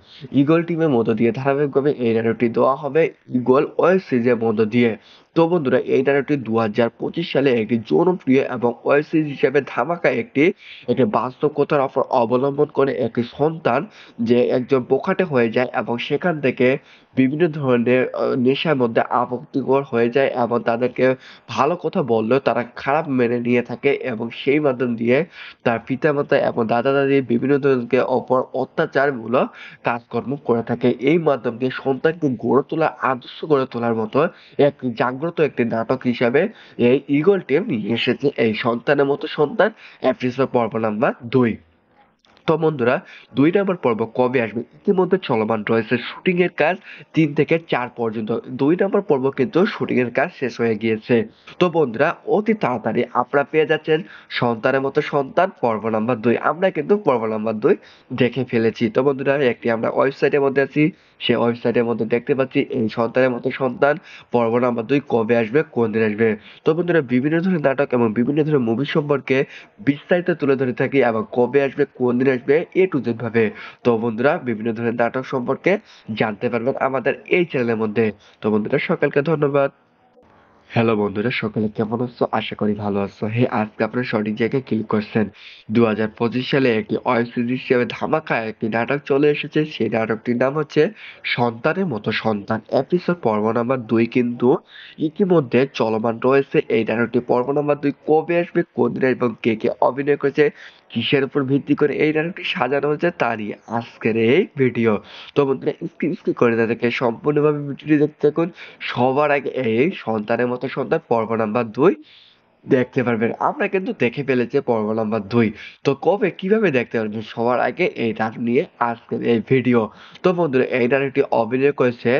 ঈগল টিমের মধ্য দিয়ে ধারাবাহিকভাবে এই নাটকটি দেওয়া হবে ঈগল ওয়েব সিরিজের মধ্য দিয়ে। তো বন্ধুরা এই নাটকটি 2025 সালে একটি জনপ্রিয় এবং ওয়েব সিরিজ হিসেবে ধামাকা একটি একটি বাস্তব কথার উপর অবলম্বন করে একটি সন্তান যে একজন বোকাটে হয়ে যায় এবং সেখান থেকে বিভিন্ন ধরনের নেশার মধ্যে আসক্তিকর হয়ে যায় এবং তাদেরকে ভালো কথা বললেও তারা খারাপ মেনে নিয়ে থাকে এবং সেই মাধ্যম দিয়ে তার পিতামাতা এবং দাদা-দাদি বিভিন্ন ধরনের অপর অত্যাচারমূলক কাজকর্ম করে থাকে। এই মাধ্যম দিয়ে সন্তানকে গড়ে তোলা, আদর্শ গড়ে তোলার মতো একটি জাগ্রত একটি নাটক হিসাবে এই ঈগল টিম নিয়ে এসেছে এই সন্তানের মতো সন্তান এপিসোড পর্ব নাম্বার 2। তো বন্ধুরা 2 নম্বর পর্ব কবে আসবে? ইতিমধ্যে চলমান রয়েছে শুটিং এর কাজ 3 থেকে 4 পর্যন্ত। 2 নম্বর পর্ব কিন্তু শুটিং এর কাজ শেষ হয়ে গিয়েছে। তো বন্ধুরা অতি তাড়াতাড়ি আপনারা পেয়ে যাচ্ছেন সন্তানের মতো সন্তান পর্ব নাম্বার 2। আমরা কিন্তু পর্ব নাম্বার 2 দেখে ফেলেছি। তো বন্ধুরা একটি আমরা ওয়েবসাইটের মধ্যে আছি। সেই ওয়েবসাইটের মধ্যে দেখতে পাচ্ছি এই সন্তানের মতো সন্তান পর্ব নাম্বার 2 কবে আসবে, কোন দিন আসবে। তো বন্ধুরা বিভিন্ন ধরনের নাটক এবং বিভিন্ন ধরনের মুভি সম্পর্কে বিস্তারিত তুলে ধরে থাকি এবং কবে আসবে, কোন দিন আসবে A to Z ভাবে। তো বন্ধুরা বিভিন্ন ধরনের নাটক সম্পর্কে জানতে পারবেন আমাদের এই চ্যানেলের মধ্যে। তো বন্ধুরা সকলকে ধন্যবাদ। হ্যালো বন্ধুরা, সকলে কেমন আছো? আশা করি ভালো আছো। আজকে আপনারা সঠিক জায়গায় ক্লিক করছেন। 2025 সালে একটি ওয়েব সিরিজ হিসেবে ধামাকা একটি নাটক চলে এসেছে। সেই নাটকটির নাম হচ্ছে সন্তানের মতো সন্তান। এপিসোড পর্ব নাম্বার 2 কিন্তু ইতিমধ্যে চলমান রয়েছে। এই নাটকটি পর্ব নাম্বার 2 কবে আসবে, কোন দিন এবং কে কে অভিনয় করেছে, কিসের উপর ভিত্তি করে এই নাটকটি সাজানো হয়েছে তা নিয়ে আজকের এই ভিডিও। তো বন্ধুরা স্কিপ করে না দেখে সম্পূর্ণভাবে ভিডিওটি দেখতে থাকুন। সবার আগে এই সন্তানের মতো সন্তান পর্ব নাম্বার 2 দেখতে পারবেন। আমরা কিন্তু দেখে ফেলেছি পর্ব নাম্বার 2। তো কবে কিভাবে দেখতে পারবেন সবার আগে এই নাটক নিয়ে আজকের এই ভিডিও। তো বন্ধুরা এই নাটকটি অভিনয় করেছে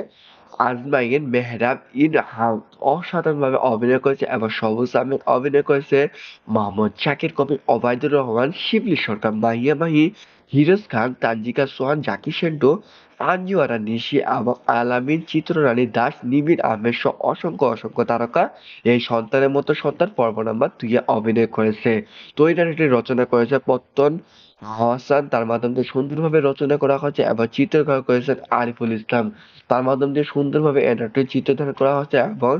আজমাইন মেহরাব ইনহাম, অসাধারণভাবে অভিনয় করেছে এবং সবুজ আহমেদ অভিনয় করেছে, মোহাম্মদ শাকির কবির, ওবায়দুর রহমান, শিবলি সরকার, মাহিয়া মাহি, হিরোজ খান, তানজিকা সোহান, জাকি সেন্টু, আঞ্জু আরা নিশি এবং আলামিন, চিত্ররানী দাস, নিবিড় আহমেদ সহ অসংখ্য অসংখ্য তারকা এই সন্তানের মতো সন্তান পর্ব নাম্বার 2 এ অভিনয় করেছে। তো এই নাটকটি রচনা করেছে পত্তন হাসান, তার মাধ্যম দিয়ে সুন্দরভাবে রচনা করা হয়েছে এবং চিত্রকর করেছেন আরিফুল ইসলাম। তার মাধ্যম দিয়ে সুন্দরভাবে এই নাটকটির চিত্রধারণ করা হয়েছে এবং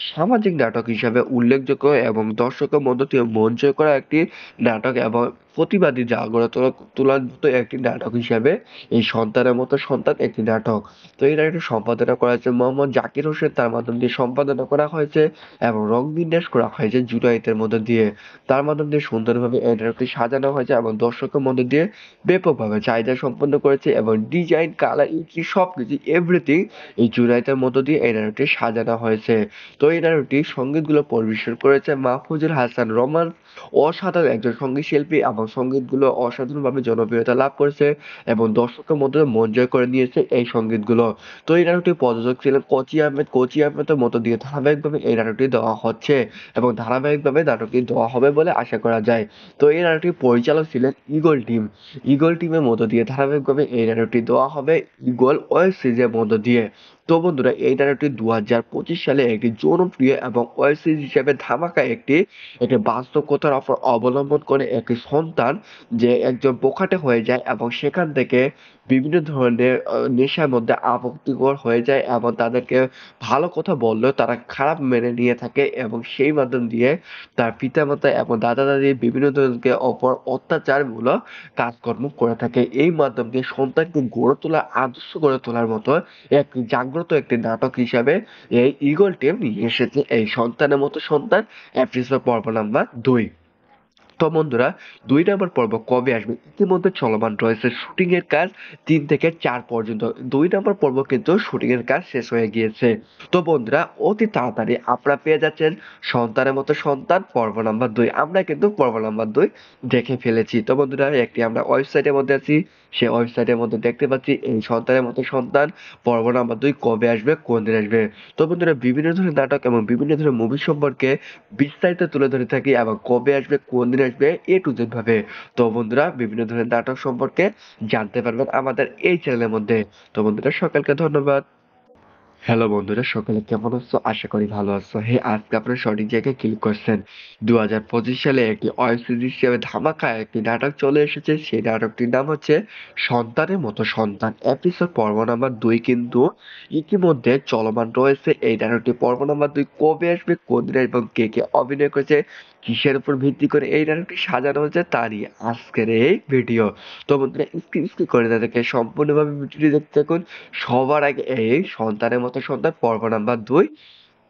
সামাজিক নাটক হিসাবে উল্লেখযোগ্য এবং দর্শকের মধ্য দিয়ে মন জয় করা একটি নাটক এবং প্রতিবাদী জাগরণ তোলার মতো একটি নাটক হিসাবে এই সন্তানের মতো সন্তান একটি নাটক। তো এই নাটকটি সম্পাদনা করা হয়েছে মোহাম্মদ জাকির হোসেন, তার মাধ্যম দিয়ে সম্পাদনা করা হয়েছে এবং রং বিন্যাস করা হয়েছে জুনায়েতের মধ্য দিয়ে। তার মাধ্যম দিয়ে সুন্দরভাবে এই নাটকটি সাজানো হয়েছে এবং দর্শকের মধ্য দিয়ে ব্যাপকভাবে চাহিদা সম্পন্ন করেছে এবং ডিজাইন, কালার, ইত্যাদি সবকিছু এভরিথিং এই জুনায়েতের মধ্য দিয়ে এই নাটকটি সাজানো হয়েছে। তো এই নাটকটি সঙ্গীতগুলো পরিবেশন করেছে মাহফুজুল হাসান রোমান, অসাধারণ একজন সঙ্গীত শিল্পী এবং সঙ্গীতগুলো অসাধারণভাবে জনপ্রিয়তা লাভ করেছে এবং দর্শকের মধ্যে মন জয় করে নিয়েছে এই সঙ্গীতগুলো। তো এই নাটকটির প্রযোজক ছিলেন কোচি আহমেদ। কোচি আহমেদের মধ্য দিয়ে ধারাবাহিকভাবে এই নাটকটি দেওয়া হচ্ছে এবং ধারাবাহিকভাবে নাটকটি দেওয়া হবে বলে আশা করা যায়। তো এই নাটকটির পরিচালক ছিলেন ঈগল টিম। ঈগল টিমের মধ্য দিয়ে ধারাবাহিকভাবে এই নাটকটি দেওয়া হবে ঈগল ওয়েব সিরিজের মধ্য দিয়ে। তো বন্ধুরা এই নাটকটি 2025 সালে একটি জনপ্রিয় এবং ওয়েব সিরিজ হিসেবে ধামাকা একটি একটি বাস্তব কথার উপর অবলম্বন করে একটি সন্তান যে একজন বোকাটে হয়ে যায় এবং সেখান থেকে বিভিন্ন ধরনের নেশার মধ্যে আসক্তিকর হয়ে যায় এবং তাদেরকে ভালো কথা বললেও তারা খারাপ মেনে নিয়ে থাকে এবং সেই মাধ্যম দিয়ে তার পিতামাতা এবং দাদা-দাদি বিভিন্ন ধরনের অপর অত্যাচারমূলক কাজকর্ম করে থাকে। এই মাধ্যম দিয়ে সন্তানকে গড়ে তোলা, আদর্শ গড়ে তোলার মতো একটি জাগ্রত একটি নাটক হিসাবে এই ঈগল টিম নিয়ে এসেছে এই সন্তানের মতো সন্তান এপিসোড পর্ব নাম্বার 2। তো বন্ধুরা 2 নম্বর পর্ব কবে আসবে? ইতিমধ্যে চলমান রয়েছে শুটিং এর কাজ 3 থেকে 4 পর্যন্ত। 2 নম্বর পর্ব কিন্তু শুটিং এর কাজ শেষ হয়ে গিয়েছে। তো বন্ধুরা অতি তাড়াতাড়ি আপনারা পেয়ে যাচ্ছেন সন্তানের মতো সন্তান পর্ব নাম্বার 2। আমরা কিন্তু পর্ব নাম্বার 2 দেখে ফেলেছি। তো বন্ধুরা একটি আমরা ওয়েবসাইটের মধ্যে আছি। সেই ওয়েবসাইটের মধ্যে দেখতে পাচ্ছি এই সন্তানের মতো সন্তান পর্ব নাম্বার 2 কবে আসবে, কোন দিন আসবে। তো বন্ধুরা বিভিন্ন ধরনের নাটক এবং বিভিন্ন ধরনের মুভি সম্পর্কে বিস্তারিত তুলে ধরে থাকি এবং কবে আসবে, কোন দিন আসবে আসবে A to Z ভাবে। তো বন্ধুরা বিভিন্ন ধরনের নাটক সম্পর্কে জানতে পারবেন আমাদের এই চ্যানেলের মধ্যে। তো বন্ধুরা সকলকে ধন্যবাদ। হ্যালো বন্ধুরা, সকলে কেমন আছো? আশা করি ভালো আছো। আজকে আপনারা সঠিক জায়গায় ক্লিক করছেন। 2025 সালে একটি ওয়েব সিরিজ হিসেবে ধামাকা একটি নাটক চলে এসেছে। সেই নাটকটির নাম হচ্ছে সন্তানের মতো সন্তান। এপিসোড পর্ব নাম্বার 2 কিন্তু ইতিমধ্যে চলমান রয়েছে। এই নাটকটি পর্ব নাম্বার 2 কবে আসবে, কোনদিন এবং কে কে অভিনয় করেছে, কিসের উপর ভিত্তি করে এই নাটকটি সাজানো হয়েছে তা নিয়ে আজকের এই ভিডিও। তো বন্ধুরা স্কিপ করে না দেখে সম্পূর্ণভাবে ভিডিওটি দেখতে থাকুন। সবার আগে এই সন্তানের মতো সন্তান পর্ব নাম্বার 2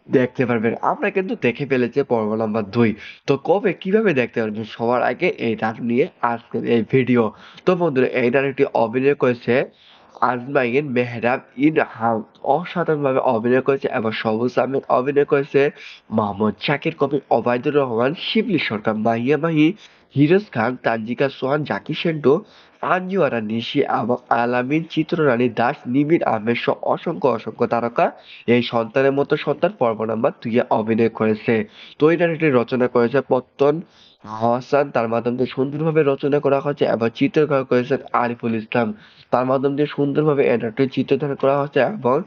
দেখতে পারবেন। আমরা কিন্তু দেখে ফেলেছি পর্ব নাম্বার 2। তো কবে কিভাবে দেখতে পারবেন সবার আগে এই নাটক নিয়ে আজকের এই ভিডিও। তো বন্ধুরা এই নাটকটি অভিনয় করেছে আজমাইন মেহরাব ইনহাম, অসাধারণভাবে অভিনয় করেছে এবং সবুজ আহমেদ অভিনয় করেছে, মোহাম্মদ শাকির কবির, ওবায়দুর রহমান, শিবলি সরকার, মাহিয়া মাহি, হিরোজ খান, তানজিকা সোহান, জাকি সেন্টু, আঞ্জু আরা নিশি এবং আলামিন, চিত্ররানী দাস, নিবিড় আহমেদ সহ অসংখ্য অসংখ্য তারকা এই সন্তানের মতো সন্তান পর্ব নাম্বার 2 এ অভিনয় করেছে। তো এই নাটকটি রচনা করেছে পত্তন হাসান, তার মাধ্যম দিয়ে সুন্দরভাবে রচনা করা হয়েছে এবং চিত্রকর করেছেন আরিফুল ইসলাম। তার মাধ্যম দিয়ে সুন্দরভাবে এই নাটকটি চিত্রধারণ করা হয়েছে এবং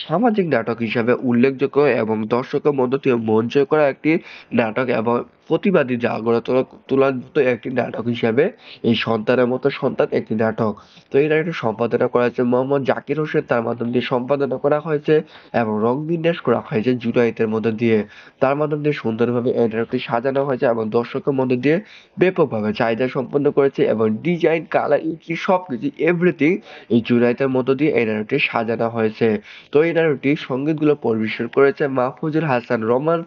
সামাজিক নাটক হিসাবে উল্লেখযোগ্য এবং দর্শকের মধ্য দিয়ে মন জয় করা একটি নাটক এবং প্রতিবাদী জাগ্রত তোলার মতো একটি নাটক হিসাবে এই সন্তানের মতো সন্তান একটি নাটক। তো এই নাটকটি সম্পাদনা করা হয়েছে মোহাম্মদ জাকির হোসেন, তার মাধ্যম দিয়ে সম্পাদনা করা হয়েছে এবং রং বিন্যাস করা হয়েছে জুনায়েতের মধ্য দিয়ে। তার মাধ্যম দিয়ে সুন্দরভাবে এই নাটকটি সাজানো হয়েছে এবং দর্শকের মধ্য দিয়ে ব্যাপকভাবে চাহিদা সম্পন্ন করেছে এবং ডিজাইন, কালার, ইত্যাদি সবকিছু এভরিথিং এই জুনায়েতের মধ্য দিয়ে এই নাটকটি সাজানো হয়েছে। তো এই নাটকটি সঙ্গীতগুলো পরিবেশন করেছে মাহফুজুল হাসান রোমান,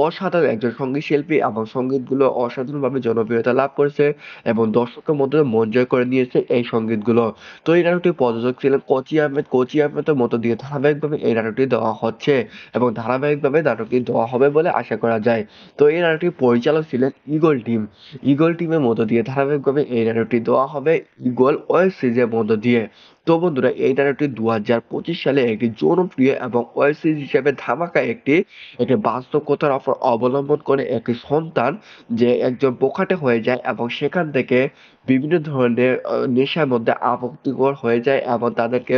অসাধারণ একজন সঙ্গীত শিল্পী এবং সঙ্গীতগুলো অসাধারণভাবে জনপ্রিয়তা লাভ করেছে এবং দর্শকের মধ্যে মন জয় করে নিয়েছে এই সঙ্গীতগুলো। তো এই নাটকটির প্রযোজক ছিলেন কোচি আহমেদ। কোচি আহমেদের মধ্য দিয়ে ধারাবাহিকভাবে এই নাটকটি দেওয়া হচ্ছে এবং ধারাবাহিকভাবে নাটকটি দেওয়া হবে বলে আশা করা যায়। তো এই নাটকটির পরিচালক ছিলেন ঈগল টিম। ঈগল টিমের মধ্য দিয়ে ধারাবাহিকভাবে এই নাটকটি দেওয়া হবে ঈগল ওয়েব সিরিজের মধ্য দিয়ে। তো বন্ধুরা এই নাটকটি 2025 সালে একটি জনপ্রিয় এবং ওয়েব সিরিজ হিসেবে ধামাকা একটি একটি বাস্তব কথার উপর অবলম্বন করে একটি সন্তান যে একজন বোকাটে হয়ে যায় এবং সেখান থেকে বিভিন্ন ধরনের নেশার মধ্যে আসক্তিকর হয়ে যায় এবং তাদেরকে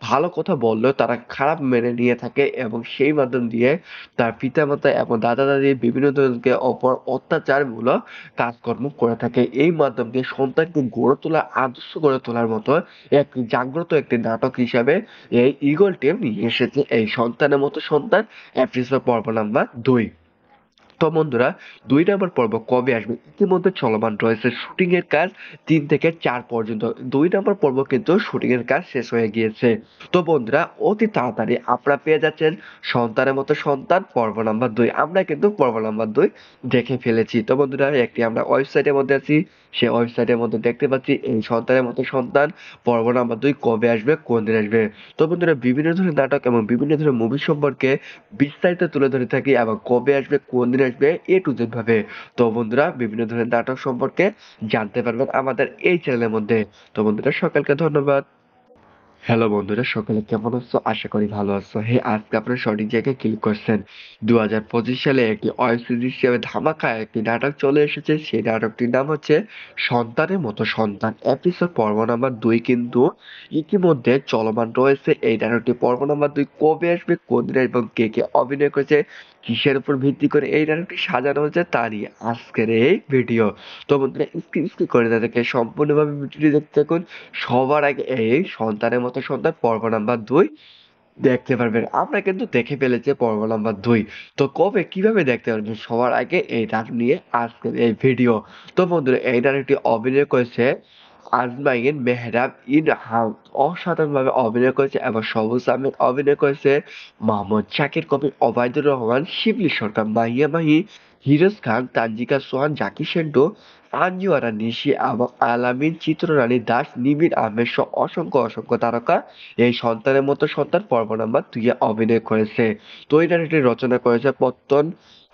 ভালো কথা বললেও তারা খারাপ মেনে নিয়ে থাকে এবং সেই মাধ্যম দিয়ে তার পিতামাতা এবং দাদা দাদি বিভিন্ন ধরনের অপর অত্যাচারমূলক কাজকর্ম করে থাকে। এই মাধ্যম দিয়ে সন্তানকে গড়ে তোলা, আদর্শ গড়ে তোলার মতো একটি জাগ্রত একটি নাটক হিসাবে এই ঈগল টিম নিয়ে এসেছে এই সন্তানের মতো সন্তান এপিসোড পর্ব নাম্বার 2। তো বন্ধুরা 2 নম্বর পর্ব কবে আসবে? ইতিমধ্যে চলমান রয়েছে শুটিং এর কাজ 3 থেকে 4 পর্যন্ত। 2 নম্বর পর্ব কিন্তু শুটিং এর কাজ শেষ হয়ে গিয়েছে। তো বন্ধুরা অতি তাড়াতাড়ি আপনারা পেয়ে যাচ্ছেন সন্তানের মতো সন্তান পর্ব নাম্বার 2। আমরা কিন্তু পর্ব নাম্বার 2 দেখে ফেলেছি। তো বন্ধুরা একটি আমরা ওয়েবসাইটের মধ্যে আছি। সেই ওয়েবসাইটের মধ্যে দেখতে পাচ্ছি এই সন্তানের মতো সন্তান পর্ব নাম্বার 2 কবে আসবে, কোন দিন আসবে। তো বন্ধুরা বিভিন্ন ধরনের নাটক এবং বিভিন্ন ধরনের মুভি সম্পর্কে বিস্তারিত তুলে ধরে থাকি এবং কবে আসবে, কোন দিন আসবে A to Z ভাবে। তো বন্ধুরা বিভিন্ন ধরনের নাটক সম্পর্কে জানতে পারবেন আমাদের এই চ্যানেলের মধ্যে। তো বন্ধুরা সকলকে ধন্যবাদ। হ্যালো বন্ধুরা, সকলে কেমন আছো? আশা করি ভালো আছো। আজকে আপনারা সঠিক জায়গায় ক্লিক করছেন। 2025 সালে একটি ওয়েব সিরিজ হিসেবে ধামাকা একটি নাটক চলে এসেছে। সেই নাটকটির নাম হচ্ছে সন্তানের মতো সন্তান। এপিসোড পর্ব নাম্বার 2 কিন্তু ইতিমধ্যে চলমান রয়েছে। এই নাটকটি পর্ব নাম্বার 2 কবে আসবে, কোনদিন এবং কে কে অভিনয় করেছে, কিসের উপর ভিত্তি করে এই নাটকটি সাজানো হয়েছে তা নিয়ে আজকের এই ভিডিও। তো বন্ধুরা স্কিপ করে না দেখে সম্পূর্ণভাবে ভিডিওটি দেখতে থাকুন। সবার আগে এই সন্তানের মতো সন্তান পর্ব নাম্বার 2 দেখতে পারবেন। আমরা কিন্তু দেখে ফেলেছি পর্ব নাম্বার 2। তো কবে কিভাবে দেখতে পারবেন সবার আগে এই নাটক নিয়ে আজকের এই ভিডিও। তো বন্ধুরা এই নাটকটি অভিনয় করেছে আজমাইন মেহরাব ইনহাম, অসাধারণভাবে অভিনয় করেছে এবং সবুজ আহমেদ অভিনয় করেছে, মোহাম্মদ শাকির কবির, ওবায়দুর রহমান, শিবলি সরকার, মাহিয়া মাহি, হিরোজ খান, তানজিকা সোহান, জাকি সেন্টু, আঞ্জু আরা নিশি এবং আলামিন, চিত্ররানী দাস, নিবিড় আহমেদ সহ অসংখ্য অসংখ্য তারকা এই সন্তানের মতো সন্তান পর্ব নাম্বার 2 এ অভিনয় করেছে। তো এই নাটকটি রচনা করেছে পত্তন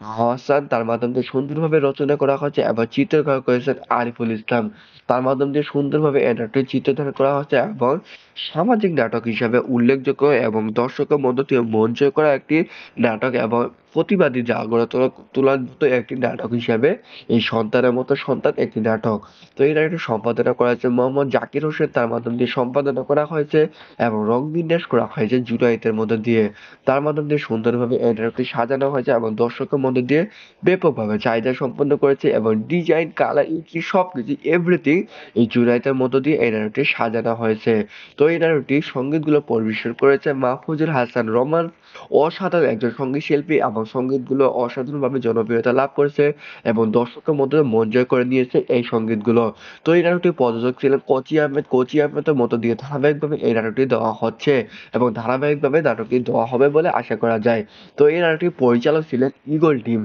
হাসান, তার মাধ্যম দিয়ে সুন্দরভাবে রচনা করা হয়েছে এবং চিত্রকর করেছেন আরিফুল ইসলাম। তার মাধ্যম দিয়ে সুন্দরভাবে এই নাটকটি চিত্রধারণ করা হয়েছে এবং সামাজিক নাটক হিসাবে উল্লেখযোগ্য এবং দর্শকের মধ্য দিয়ে মন জয় করা একটি নাটক এবং প্রতিবাদী জাগরণ তোলার মতো একটি নাটক হিসাবে এই সন্তানের মতো সন্তান একটি নাটক। তো এই নাটকটি সম্পাদনা করা হয়েছে মোহাম্মদ জাকির হোসেন, তার মাধ্যম দিয়ে সম্পাদনা করা হয়েছে এবং রং বিন্যাস করা হয়েছে জুনায়েতের মধ্য দিয়ে। তার মাধ্যম দিয়ে সুন্দরভাবে এই নাটকটি সাজানো হয়েছে এবং দর্শকের মধ্যে দিয়ে ব্যাপকভাবে চাহিদা সম্পন্ন করেছে এবং ডিজাইন, কালার, ইত্যাদি সবকিছু এভরিথিং এই জুনায়েতের মধ্য দিয়ে এই নাটকটি সাজানো হয়েছে। তো এই নাটকটি সঙ্গীতগুলো পরিবেশন করেছে মাহফুজুল হাসান রহমান, অসাধারণ একজন সঙ্গীত শিল্পী এবং সঙ্গীতগুলো অসাধারণভাবে জনপ্রিয়তা লাভ করেছে এবং দর্শকের মধ্যে মন জয় করে নিয়েছে এই সঙ্গীতগুলো। তো এই নাটকটি প্রযোজক ছিলেন কোচি আহমেদ। কোচি আহমেদের মধ্য দিয়ে ধারাবাহিকভাবে এই নাটকটি দেওয়া হচ্ছে এবং ধারাবাহিকভাবে নাটকটি দেওয়া হবে বলে আশা করা যায়। তো এই নাটকটির পরিচালক ছিলেন ঈগল টিম।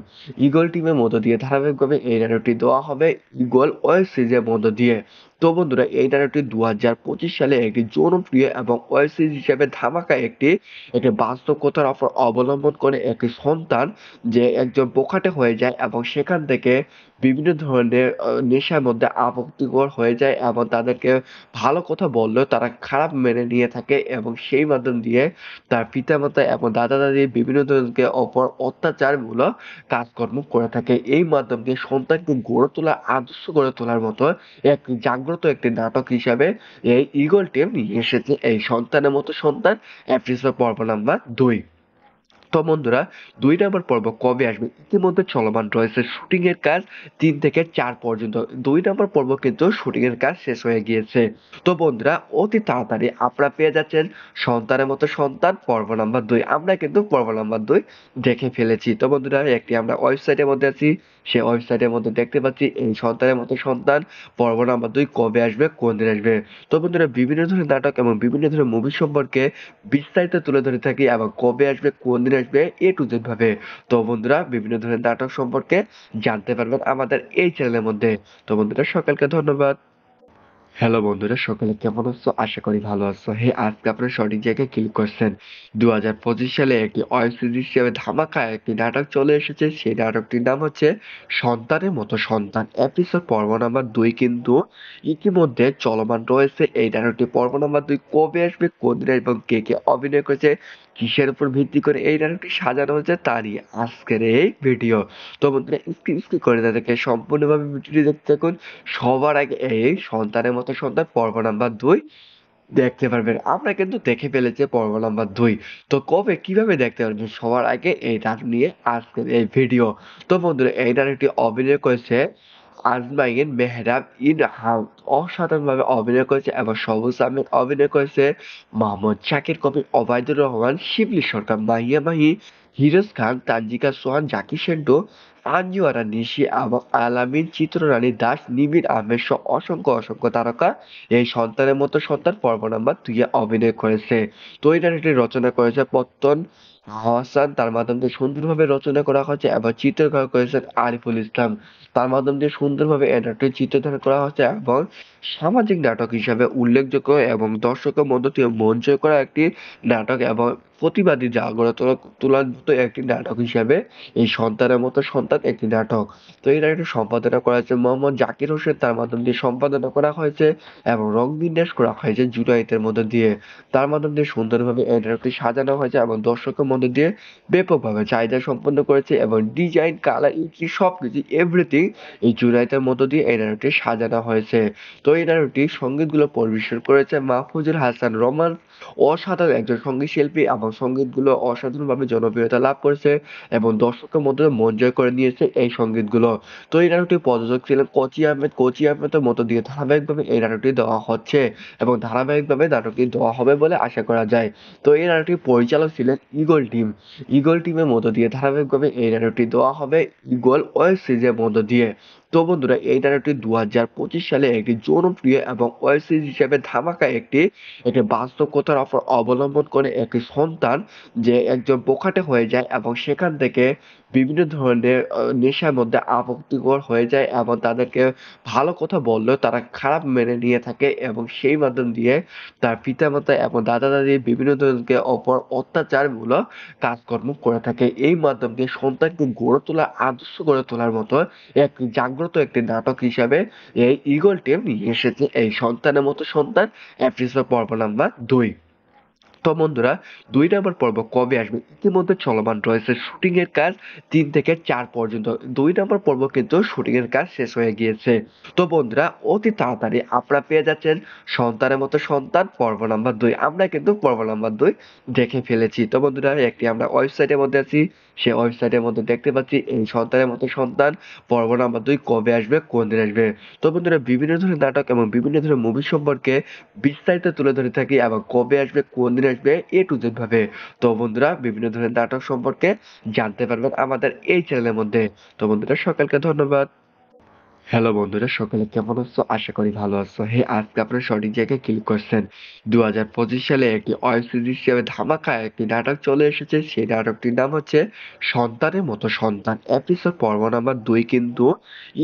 ঈগল টিমের মধ্য দিয়ে ধারাবাহিকভাবে এই নাটকটি দেওয়া হবে ঈগল ওয়েব সিরিজের মধ্য দিয়ে। তো বন্ধুরা, এই নাটকটি 2025 সালে একটি জনপ্রিয় এবং ওয়েব সিরিজ হিসেবে ধামাকা একটি একটি বাস্তব কথার উপর অবলম্বন করে একটি সন্তান যে একজন বোকাটে হয়ে যায় এবং সেখান থেকে বিভিন্ন ধরনের নেশার মধ্যে আসক্তিকর হয়ে যায় এবং তাদেরকে ভালো কথা বললেও তারা খারাপ মেনে নিয়ে থাকে এবং সেই মাধ্যম দিয়ে তার পিতামাতা এবং দাদা দাদি বিভিন্ন ধরনের অপর অত্যাচারমূলক কাজকর্ম করে থাকে। এই মাধ্যম দিয়ে সন্তানকে গড়ে তোলা, আদর্শ গড়ে তোলার মতো একটি জাগ্রত একটি নাটক হিসাবে এই ঈগল টিম নিয়ে এসেছে এই সন্তানের মতো সন্তান এপিসোড পর্ব নাম্বার 2। তো বন্ধুরা, 2 নম্বর পর্ব কবে আসবে? ইতিমধ্যে চলমান রয়েছে শুটিং এর কাজ 3 থেকে 4 পর্যন্ত। 2 নম্বর পর্ব কিন্তু শুটিং এর কাজ শেষ হয়ে গিয়েছে। তো বন্ধুরা, অতি তাড়াতাড়ি আপনারা পেয়ে যাচ্ছেন সন্তানের মতো সন্তান পর্ব নাম্বার 2। আমরা কিন্তু পর্ব নাম্বার 2 দেখে ফেলেছি। তো বন্ধুরা, একটি আমরা ওয়েবসাইটের মধ্যে আছি। সেই ওয়েবসাইটের মধ্যে দেখতে পাচ্ছি এই সন্তানের মতো সন্তান পর্ব নাম্বার 2 কবে আসবে, কোন দিন আসবে। তো বন্ধুরা, বিভিন্ন ধরনের নাটক এবং বিভিন্ন ধরনের মুভি সম্পর্কে বিস্তারিত তুলে ধরে থাকি এবং কবে আসবে, কোন দিন আসবে, এ টু জেড ভাবে। তো বন্ধুরা, বিভিন্ন ধরনের নাটক সম্পর্কে জানতে পারবেন আমাদের এই চ্যানেলের মধ্যে। তো বন্ধুরা, সকলকে ধন্যবাদ। হ্যালো বন্ধুরা, সকলে কেমন আছো? আশা করি ভালো আছো। আজকে আপনারা সঠিক জায়গায় ক্লিক করছেন। 2025 সালে একটি ওয়েব সিরিজ হিসেবে ধামাকা একটি নাটক চলে এসেছে। সেই নাটকটির নাম হচ্ছে সন্তানের মতো সন্তান। এপিসোড পর্ব নাম্বার 2 কিন্তু ইতিমধ্যে চলমান রয়েছে। এই নাটকটি পর্ব নাম্বার 2 কবে আসবে, কোন দিন এবং কে কে অভিনয় করেছে, কিসের উপর ভিত্তি করে এই নাটকটি সাজানো হয়েছে, তা নিয়ে আজকের এই ভিডিও। তো বন্ধুরা, স্কিপ করে না দেখে সম্পূর্ণভাবে ভিডিওটি দেখতে থাকুন। সবার আগে এই সন্তানের মতো সন্তান পর্ব নাম্বার 2 দেখতে পারবেন। আমরা কিন্তু দেখে ফেলেছি পর্ব নাম্বার 2। তো কবে কিভাবে দেখতে পারবেন সবার আগে এই নাটক নিয়ে আজকের এই ভিডিও। তো বন্ধুরা, এই নাটকটি অভিনয় করেছে আজমাইন মেহরাব ইনহাম, অসাধারণভাবে অভিনয় করেছে এবং সবুজ আহমেদ অভিনয় করেছে, মোহাম্মদ শাকির কবির, ওবায়দুর রহমান, শিবলি সরকার, মাহিয়া মাহি, হিরোজ খান, তানজিকা সোহান, জাকি সেন্টু, আঞ্জু আরা নিশি এবং আলামিন, চিত্ররানী দাস, নিবিড় আহমেদ সহ অসংখ্য অসংখ্য তারকা এই সন্তানের মতো সন্তান পর্ব নাম্বার 2 এ অভিনয় করেছে। তো এই নাটকটি রচনা করেছে পত্তন হাসান, তার মাধ্যম দিয়ে সুন্দরভাবে রচনা করা হয়েছে এবং চিত্রকর করেছেন আরিফুল ইসলাম। তার মাধ্যম দিয়ে সুন্দরভাবে এই নাটকটি চিত্রধারণ করা হয়েছে এবং সামাজিক নাটক হিসাবে উল্লেখযোগ্য এবং দর্শকের মধ্য দিয়ে মন জয় করা একটি নাটক এবং প্রতিবাদী জাগরণ তোলার মতো একটি নাটক হিসাবে এই সন্তানের মতো সন্তান একটি নাটক। তো এই নাটকটি সম্পাদনা করা হয়েছে মোহাম্মদ জাকির হোসেন, তার মাধ্যম দিয়ে সম্পাদনা করা হয়েছে এবং রং বিন্যাস করা হয়েছে জুনায়েতের মধ্য দিয়ে। তার মাধ্যম দিয়ে সুন্দরভাবে এই নাটকটি সাজানো হয়েছে এবং দর্শকের মধ্যে দিয়ে ব্যাপকভাবে চাহিদা সম্পন্ন করেছে এবং ডিজাইন, কালার, ইত্যাদি সবকিছু এভরিথিং এই জুনায়েতের মধ্য দিয়ে এই নাটকটি সাজানো হয়েছে। তো এই নাটকটি সঙ্গীতগুলো পরিবেশন করেছে মাহফুজুল হাসান রহমান, অসাধারণ একজন সঙ্গীত শিল্পী এবং সঙ্গীতগুলো অসাধারণভাবে জনপ্রিয়তা লাভ করেছে এবং দর্শকের মধ্যে মন জয় করে নিয়েছে এই সঙ্গীতগুলো। তো এই নাটকটি প্রযোজক ছিলেন কোচি আহমেদ। কোচি আহমেদের মধ্য দিয়ে ধারাবাহিকভাবে এই নাটকটি দেওয়া হচ্ছে এবং ধারাবাহিকভাবে নাটকটি দেওয়া হবে বলে আশা করা যায়। তো এই নাটকটির পরিচালক ছিলেন ঈগল টিম। ঈগল টিমের মধ্য দিয়ে ধারাবাহিকভাবে এই নাটকটি দেওয়া হবে ঈগল ওয়েব সিরিজের মধ্য দিয়ে। তো বন্ধুরা এই নাটকটি 2025 সালে একটি জনপ্রিয় এবং ওয়েব সিরিজ হিসেবে ধামাকা একটি বাস্তব কথার উপর অবলম্বন করে একটি সন্তান যে একজন বোকাটে হয়ে যায় এবং সেখান থেকে বিভিন্ন ধরনের নেশার মধ্যে আসক্তিকর হয়ে যায় এবং তাদেরকে ভালো কথা বললেও তারা খারাপ মেনে নিয়ে থাকে এবং সেই মাধ্যম দিয়ে তার পিতামাতা এবং দাদা দাদি বিভিন্ন ধরনের অপর অত্যাচারমূলক কাজকর্ম করে থাকে। এই মাধ্যম দিয়ে সন্তানকে গড়ে তোলা আদর্শ গড়ে তোলার মতো এক জাগ্রত একটি নাটক হিসাবে এই ঈগল টিম নিয়ে এসেছে এই সন্তানের মতো সন্তান এপিসোড পর্ব নাম্বার 2। তো বন্ধুরা 2 নম্বর পর্ব কবে আসবে? ইতিমধ্যে চলমান রয়েছে শুটিং এর কাজ 3 থেকে 4 পর্যন্ত। 2 নম্বর পর্ব কিন্তু শুটিং এর কাজ শেষ হয়ে গিয়েছে। তো বন্ধুরা অতি তাড়াতাড়ি আপনারা পেয়ে যাচ্ছেন সন্তানের মতো সন্তান পর্ব নাম্বার 2। আমরা কিন্তু পর্ব নাম্বার 2 দেখে ফেলেছি। তো বন্ধুরা একটি আমরা ওয়েবসাইটের মধ্যে আছি। সেই ওয়েবসাইটের মধ্যে দেখতে পাচ্ছি এই সন্তানের মতো সন্তান পর্ব নাম্বার 2 কবে আসবে, কোন দিন আসবে। তো বন্ধুরা বিভিন্ন ধরনের নাটক এবং বিভিন্ন ধরনের মুভি সম্পর্কে বিস্তারিত তুলে ধরে থাকি এবং কবে আসবে, কোন দিন আসবে, A to Z ভাবে। তো বন্ধুরা বিভিন্ন ধরনের নাটক সম্পর্কে জানতে পারবেন আমাদের এই চ্যানেলের মধ্যে। তো বন্ধুরা সকলকে ধন্যবাদ। হ্যালো বন্ধুরা, সকলে কেমন আছো? আশা করি ভালো আছো। আজকে আপনারা সঠিক জায়গায় ক্লিক করছেন। 2025 সালে একটি ওয়েব সিরিজ হিসেবে ধামাকা একটি নাটক চলে এসেছে। সেই নাটকটির নাম হচ্ছে সন্তানের মতো সন্তান। এপিসোড পর্ব নাম্বার 2 কিন্তু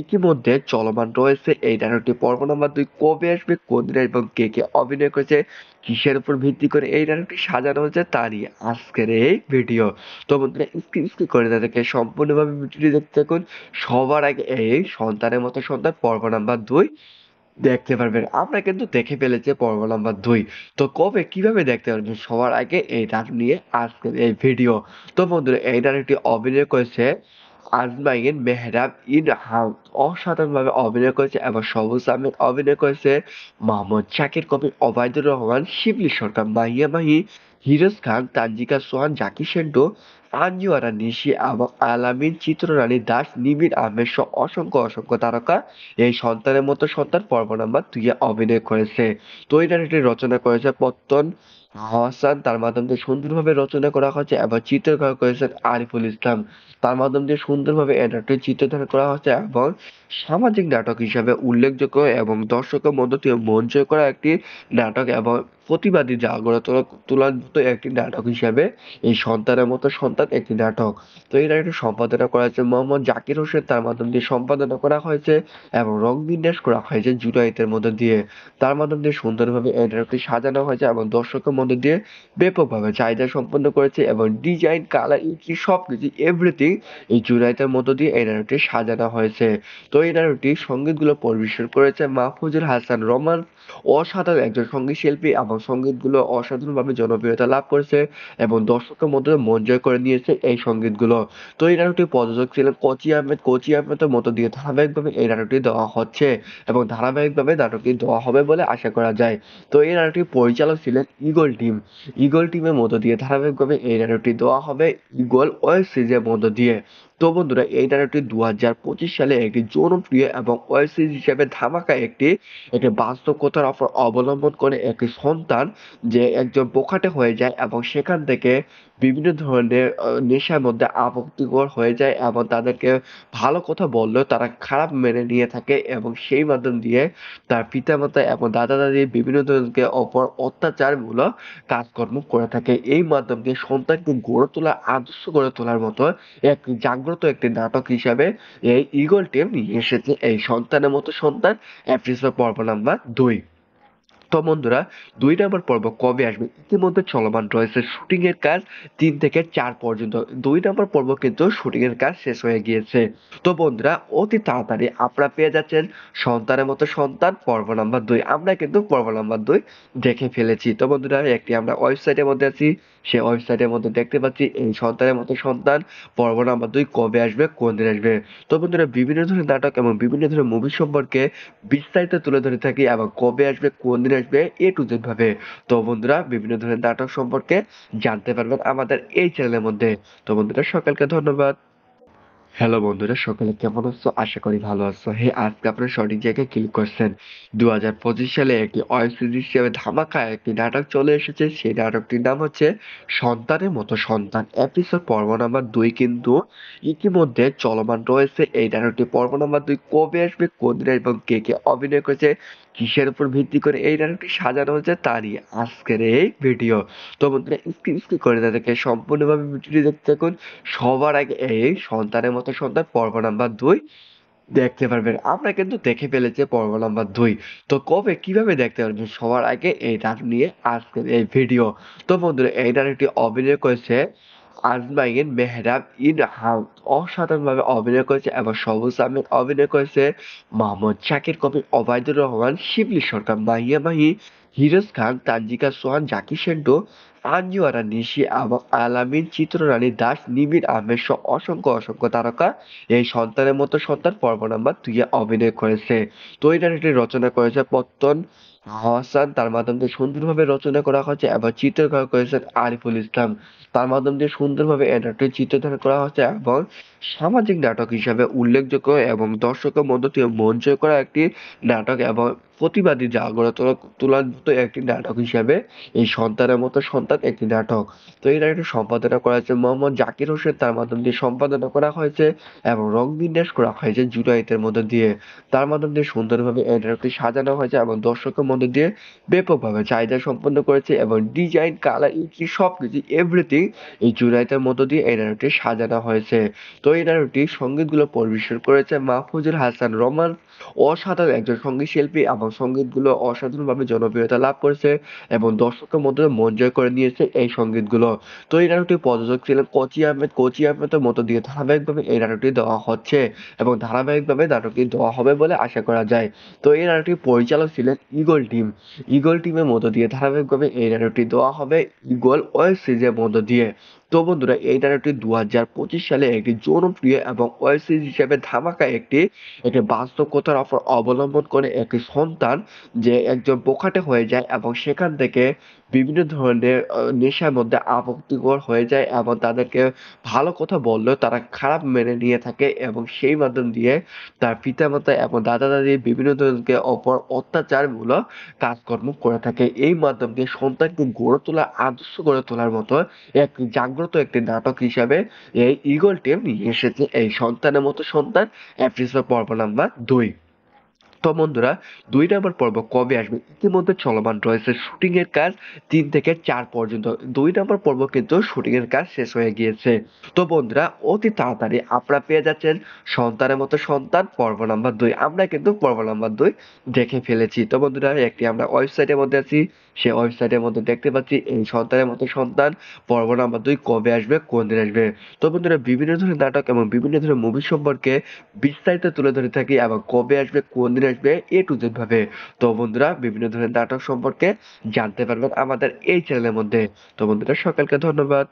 ইতিমধ্যে চলমান রয়েছে। এই নাটকটি পর্ব নাম্বার 2 কবে আসবে, কোন দিন এবং কে কে অভিনয় করেছে, কিসের উপর ভিত্তি করে এই নাটকটি সাজানো হয়েছে তা নিয়ে আজকের এই ভিডিও। তো বন্ধুরা স্কিপ করে না দেখে সম্পূর্ণভাবে ভিডিওটি দেখতে থাকুন। সবার আগে এই সন্তানের মতো সন্তান পর্ব নাম্বার 2 দেখতে পারবেন। আমরা কিন্তু দেখে ফেলেছি পর্ব নাম্বার 2। তো কবে কিভাবে দেখতে পারবেন সবার আগে এই নাটক নিয়ে আজকের এই ভিডিও। তো বন্ধুরা এই নাটকটি অভিনয় করেছে আজমাইন মেহরাব ইনহাম, অসাধারণভাবে অভিনয় করেছে এবং সবুজ আহমেদ অভিনয় করেছে, মোহাম্মদ শাকির কবির, ওবায়দুর রহমান, শিবলি সরকার, মাহিয়া মাহি, হিরোজ খান, তানজিকা সোহান, জাকি সেন্টু, আঞ্জুয়ারা নিশি এবং আলামিন, চিত্ররানী দাস, নিবিড় আহমেদ সহ অসংখ্য অসংখ্য তারকা এই সন্তানের মতো সন্তান পর্ব নাম্বার 2 এ অভিনয় করেছে। তো এই নাটকটি রচনা করেছে পত্তন হাসান, তার মাধ্যম দিয়ে সুন্দরভাবে রচনা করা হয়েছে এবং চিত্রকর করেছেন আরিফুল ইসলাম। তার মাধ্যম দিয়ে সুন্দরভাবে এই নাটকটি চিত্রধারণ করা হয়েছে এবং সামাজিক নাটক হিসাবে উল্লেখযোগ্য এবং দর্শকের মধ্য থেকে মন জয় করা একটি নাটক এবং প্রতিবাদী জাগরণ তোলার মতো একটি নাটক হিসাবে এই সন্তানের মতো সন্তান একটি নাটক। তো এই নাটকটি সম্পাদনা করা হয়েছে মোহাম্মদ জাকির হোসেন, তার মাধ্যম দিয়ে সম্পাদনা করা হয়েছে এবং রং বিন্যাস করা হয়েছে জুনায়েতের মধ্যে দিয়ে। তার মাধ্যম দিয়ে সুন্দরভাবে এই নাটকটি সাজানো হয়েছে এবং দর্শকের মধ্যে দিয়ে ব্যাপকভাবে চাহিদা সম্পন্ন করেছে এবং ডিজাইন, কালার, সবকিছু এভরিথিং এই জুনায়েতের মধ্য দিয়ে এই নাটকটি সাজানো হয়েছে। তো এই নাটকটি সঙ্গীতগুলো পরিবেশন করেছে মাহফুজুল হাসান রোমান, অসাধারণ একজন সঙ্গীত শিল্পী এবং সঙ্গীতগুলো অসাধারণভাবে জনপ্রিয়তা লাভ করেছে এবং দর্শকের মধ্যে মন জয় করে নিয়েছে এই সঙ্গীতগুলো। তো এই নাটকটি প্রযোজক ছিলেন কোচি আহমেদ। কোচি আহমেদের মধ্য দিয়ে ধারাবাহিকভাবে এই নাটকটি দেওয়া হচ্ছে এবং ধারাবাহিকভাবে নাটকটি দেওয়া হবে বলে আশা করা যায়। তো এই নাটকটির পরিচালক ছিলেন ঈগল টিম। ঈগল টিমের মধ্য দিয়ে ধারাবাহিকভাবে এই নাটকটি দেওয়া হবে ঈগল ওয়েব সিরিজের মধ্য দিয়ে। তো বন্ধুরা এই নাটকটি 2025 সালে একটি জনপ্রিয় এবং ওয়েব সিরিজ হিসেবে ধামাকা একটি বাস্তব কথার উপর অবলম্বন করে একটি সন্তান যে একজন বোকাটে হয়ে যায় এবং সেখান থেকে বিভিন্ন ধরনের নেশার মধ্যে আসক্তিকর হয়ে যায় এবং তাদেরকে ভালো কথা বললেও তারা খারাপ মেনে নিয়ে থাকে এবং সেই মাধ্যম দিয়ে তার পিতামাতা এবং দাদা দাদি বিভিন্ন ধরনের অপর অত্যাচারমূলক কাজকর্ম করে থাকে। এই মাধ্যম দিয়ে সন্তানকে গড়ে তোলা আদর্শ গড়ে তোলার মতো এক জাগ্রত একটি নাটক হিসাবে এই ঈগল টিম নিয়ে এসেছে এই সন্তানের মতো সন্তান এপিসোড পর্ব নাম্বার 2। তো বন্ধুরা 2 নম্বর পর্ব কবে আসবে? ইতিমধ্যে চলমান রয়েছে শুটিং এর কাজ 3 থেকে 4 পর্যন্ত। 2 নম্বর পর্ব কিন্তু শুটিং এর কাজ শেষ হয়ে গিয়েছে। তো বন্ধুরা অতি তাড়াতাড়ি আপনারা পেয়ে যাচ্ছেন সন্তানের মতো সন্তান পর্ব নাম্বার 2। আমরা কিন্তু পর্ব নাম্বার 2 দেখে ফেলেছি। তো বন্ধুরা একটি আমরা ওয়েবসাইটের মধ্যে আছি। সেই ওয়েবসাইটের মধ্যে দেখতে পাচ্ছি এই সন্তানের মতো সন্তান পর্ব নাম্বার 2 কবে আসবে, কোন দিন আসবে। তো বন্ধুরা বিভিন্ন ধরনের নাটক এবং বিভিন্ন ধরনের মুভি সম্পর্কে বিস্তারিত তুলে ধরে থাকি এবং কবে আসবে, কোন দিন আসবে, A to Z ভাবে। তো বন্ধুরা বিভিন্ন ধরনের নাটক সম্পর্কে জানতে পারবেন আমাদের এই চ্যানেলের মধ্যে। তো বন্ধুরা সকলকে ধন্যবাদ। হ্যালো বন্ধুরা, সকলে কেমন আছো? আশা করি ভালো আছো। আজকে আপনারা সঠিক জায়গায় ক্লিক করছেন। 2025 সালে একটি ওয়েব সিরিজ হিসেবে ধামাকা একটি নাটক চলে এসেছে। সেই নাটকটির নাম হচ্ছে সন্তানের মতো সন্তান। এপিসোড পর্ব নাম্বার 2 কিন্তু ইতিমধ্যে চলমান রয়েছে। এই নাটকটি পর্ব নাম্বার 2 কবে আসবে, কোনদিন এবং কে কে অভিনয় করেছে, কিসের উপর ভিত্তি করে এই নাটকটি সাজানো হয়েছে তা নিয়ে আজকের এই ভিডিও। তো বন্ধুরা, স্কিপ করে তাদেরকে সম্পূর্ণভাবে ভিডিওটি দেখতে থাকুন। সবার আগে এই সন্তানের মতো সন্তান পর্ব নাম্বার 2 দেখতে পারবেন। আমরা কিন্তু দেখে ফেলেছি পর্ব নাম্বার 2। তো কবে কিভাবে দেখতে পারবেন সবার আগে এই নাটক নিয়ে আজকের এই ভিডিও। তো বন্ধুরা, এই নাটকটি অভিনয় করেছে আজমাইন মেহরাব ইনহাম, অসাধারণভাবে অভিনয় করেছে, এবং সবুজ আহমেদ অভিনয় করেছে, মোহাম্মদ শাকির কবির, ওবায়দুর রহমান, শিবলি সরকার, মাহিয়া মাহি, হিরোজ খান, তানজিকা সোহান, জাকি সেন্টু, আঞ্জু আরা নিশি এবং আলামিন, চিত্ররানী দাস, নিবিড় আহমেদ সহ অসংখ্য অসংখ্য তারকা এই সন্তানের মতো সন্তান পর্ব নাম্বার 2 এ অভিনয় করেছে। তো এই নাটকটি রচনা করেছে পত্তন হাসান, তার মাধ্যমে সুন্দরভাবে রচনা করা হয়েছে, এবং চিত্রকর করেছেন আরিফুল ইসলাম। তার মাধ্যমে সুন্দরভাবে এই নাটকটি চিত্রধারণ করা হয়েছে এবং সামাজিক নাটক হিসাবে উল্লেখযোগ্য এবং দর্শকের মধ্য থেকে মন জয় করা একটি নাটক এবং প্রতিবাদী জাগরণ তোলার মতো একটি নাটক হিসাবে এই সন্তানের মতো সন্তান একটি নাটক। তো এই নাটকটি সম্পাদনা করা হয়েছে মোহাম্মদ জাকির হোসেন, তার মাধ্যম দিয়ে সম্পাদনা করা হয়েছে এবং রং বিন্যাস করা হয়েছে জুনায়েতের মধ্যে দিয়ে। তার মাধ্যম দিয়ে সুন্দরভাবে এই নাটকটি সাজানো হয়েছে এবং দর্শকের মধ্যে দিয়ে ব্যাপকভাবে চাহিদা সম্পন্ন করেছে, এবং ডিজাইন, কালার, সবকিছু এভরিথিং এই জুনায়েতের মধ্য দিয়ে এই নাটকটি সাজানো হয়েছে। তো এই নাটকটি সঙ্গীতগুলো পরিবেশন করেছে মাহফুজুর হাসান রোমান, অসাধারণ একজন সঙ্গীত শিল্পী, এবং সঙ্গীতগুলো অসাধারণভাবে জনপ্রিয়তা লাভ করেছে এবং দর্শকের মধ্যে মন জয় করে নিয়েছে এই সঙ্গীতগুলো। তো এই নাটকটি প্রযোজক ছিলেন কোচি আহমেদ। কোচি আহমেদের মধ্য দিয়ে ধারাবাহিকভাবে এই নাটকটি দেওয়া হচ্ছে এবং ধারাবাহিকভাবে নাটকটি দেওয়া হবে বলে আশা করা যায়। তো এই নাটকটির পরিচালক ছিলেন ঈগল টিম। ঈগল টিমের মধ্য দিয়ে ধারাবাহিকভাবে এই নাটকটি দেওয়া হবে ঈগল ওয়েব সিরিজের মধ্য দিয়ে। তো বন্ধুরা, এই নাটকটি 2025 সালে একটি জনপ্রিয় এবং ওয়েব সিরিজ হিসেবে ধামাকা একটি একটি বাস্তবতার উপর অবলম্বন করে একটি সন্তান যে একজন বোকাটে হয়ে যায় এবং সেখান থেকে বিভিন্ন ধরনের নেশার মধ্যে আসক্তিকর হয়ে যায়, এবং তাদেরকে ভালো কথা বললেও তারা খারাপ মেনে নিয়ে থাকে, এবং সেই মাধ্যম দিয়ে তার পিতামাতা এবং দাদা দাদি বিভিন্ন ধরনের অপর অত্যাচারমূলক কাজকর্ম করে থাকে। এই মাধ্যম দিয়ে সন্তানকে গড়ে তোলা, আদর্শ গড়ে তোলার মতো একটি জাগ্রত একটি নাটক হিসাবে এই ঈগল টিম নিয়ে এসেছে এই সন্তানের মতো সন্তান এপিসোড পর্ব নাম্বার 2। তো বন্ধুরা, 2 নম্বর পর্ব কবে আসবে? ইতিমধ্যে চলমান রয়েছে শুটিং এর কাজ 3 থেকে 4 পর্যন্ত। 2 নম্বর পর্ব কিন্তু শুটিং এর কাজ শেষ হয়ে গিয়েছে। তো বন্ধুরা, অতি তাড়াতাড়ি আপনারা পেয়ে যাচ্ছেন সন্তানের মতো সন্তান পর্ব নাম্বার 2। আমরা কিন্তু পর্ব নাম্বার 2 দেখে ফেলেছি। তো বন্ধুরা, একটি আমরা ওয়েবসাইটের মধ্যে আছি। সেই ওয়েবসাইটের মধ্যে দেখতে পাচ্ছি এই সন্তানের মতো সন্তান পর্ব নাম্বার 2 কবে আসবে, কোন দিন আসবে। তো বন্ধুরা, বিভিন্ন ধরনের নাটক এবং বিভিন্ন ধরনের মুভি সম্পর্কে বিস্তারিত তুলে ধরে থাকি, এবং কবে আসবে, কোন দিন আসবে, এ টু জেড ভাবে। তো বন্ধুরা, বিভিন্ন ধরনের নাটক সম্পর্কে জানতে পারবেন আমাদের এই চ্যানেলের মধ্যে। তো বন্ধুরা, সকলকে ধন্যবাদ।